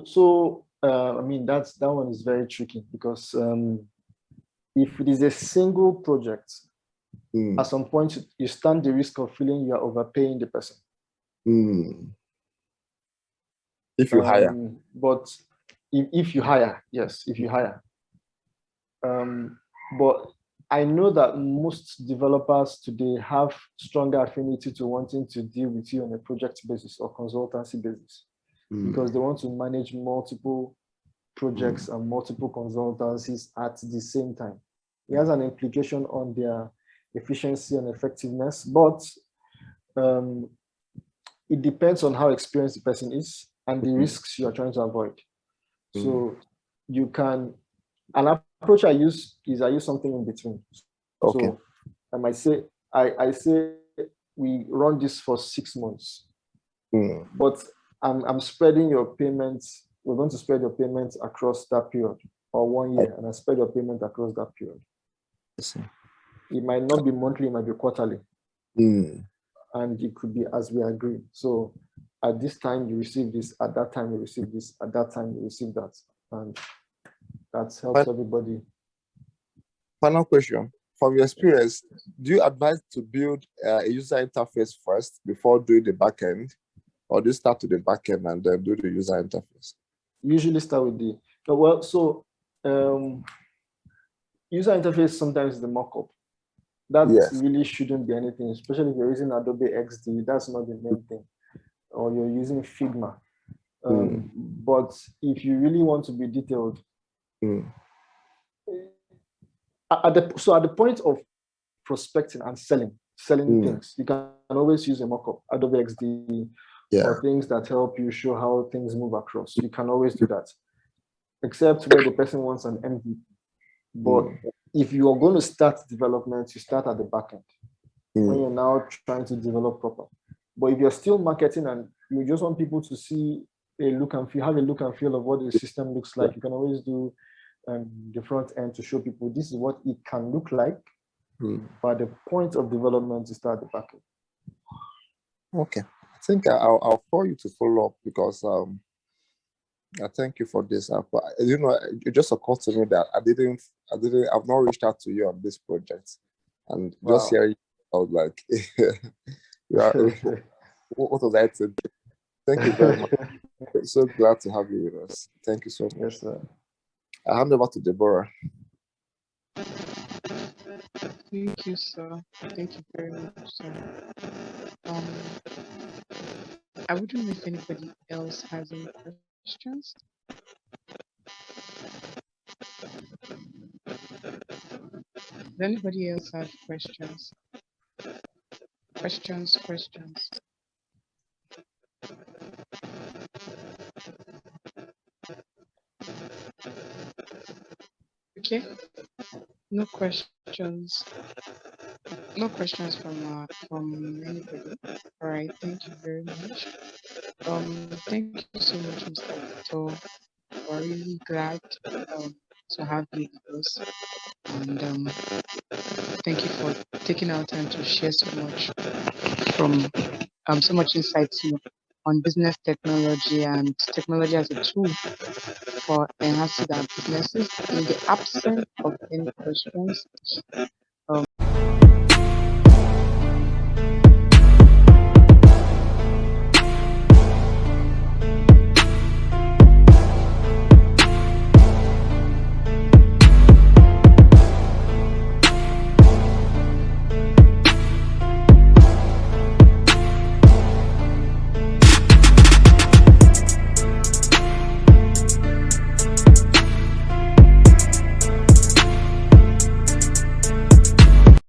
S1: So I mean, that one is very tricky, because if it is a single project, at some point you stand the risk of feeling you are overpaying the person.
S9: If you hire.
S1: But if you hire, yes, if you hire. But I know that most developers today have stronger affinity to wanting to deal with you on a project basis or consultancy basis, because they want to manage multiple projects and multiple consultancies at the same time. It has an implication on their efficiency and effectiveness, but it depends on how experienced the person is and the risks you are trying to avoid. So you can, an approach I use something in between.
S9: Okay.
S1: So I might say, I say we run this for 6 months, but I'm spreading your payments. We're going to spread your payments across that period, or 1 year, and I spread your payment across that period. It might not be monthly, it might be quarterly. And it could be as we agree. So at this time you receive this, at that time you receive this, at that time you receive that. And that helps everybody.
S9: Final question. From your experience, do you advise to build a user interface first before doing the backend, or do you start with the backend and then do the user interface?
S1: Usually start with the, user interface sometimes is the mockup. That really shouldn't be anything, especially if you're using Adobe XD, that's not the main thing, or you're using Figma. But if you really want to be detailed, at the point of prospecting and selling things, you can always use a mockup, Adobe XD, or things that help you show how things move across. You can always do that, except where the person wants an MVP. But if you are going to start development, you start at the back end when you're now trying to develop proper. But if you're still marketing and you just want people to see have a look and feel of what the system looks like, you can always do the front end to show people this is what it can look like. But the point of development is start at the back end.
S9: Okay, I think I'll call you to follow up, because I thank you for this. It just occurred to me that I've not reached out to you on this project, and just hearing, I was like, what was I to do? Thank you very much. So glad to have you with us. Thank you so much.
S1: Yes, sir.
S9: I hand over to Deborah.
S2: Thank you, sir. Thank you very much, sir. I wouldn't know if anybody else has any questions. Does anybody else have questions? Questions. Okay, no questions. No questions from anybody. All right, thank you very much. Thank you so much, Mr. Victor. We're really glad to have you with us, and thank you for taking our time to share so much from so much insights on business technology and technology as a tool for enhancing our businesses. In the absence of any questions,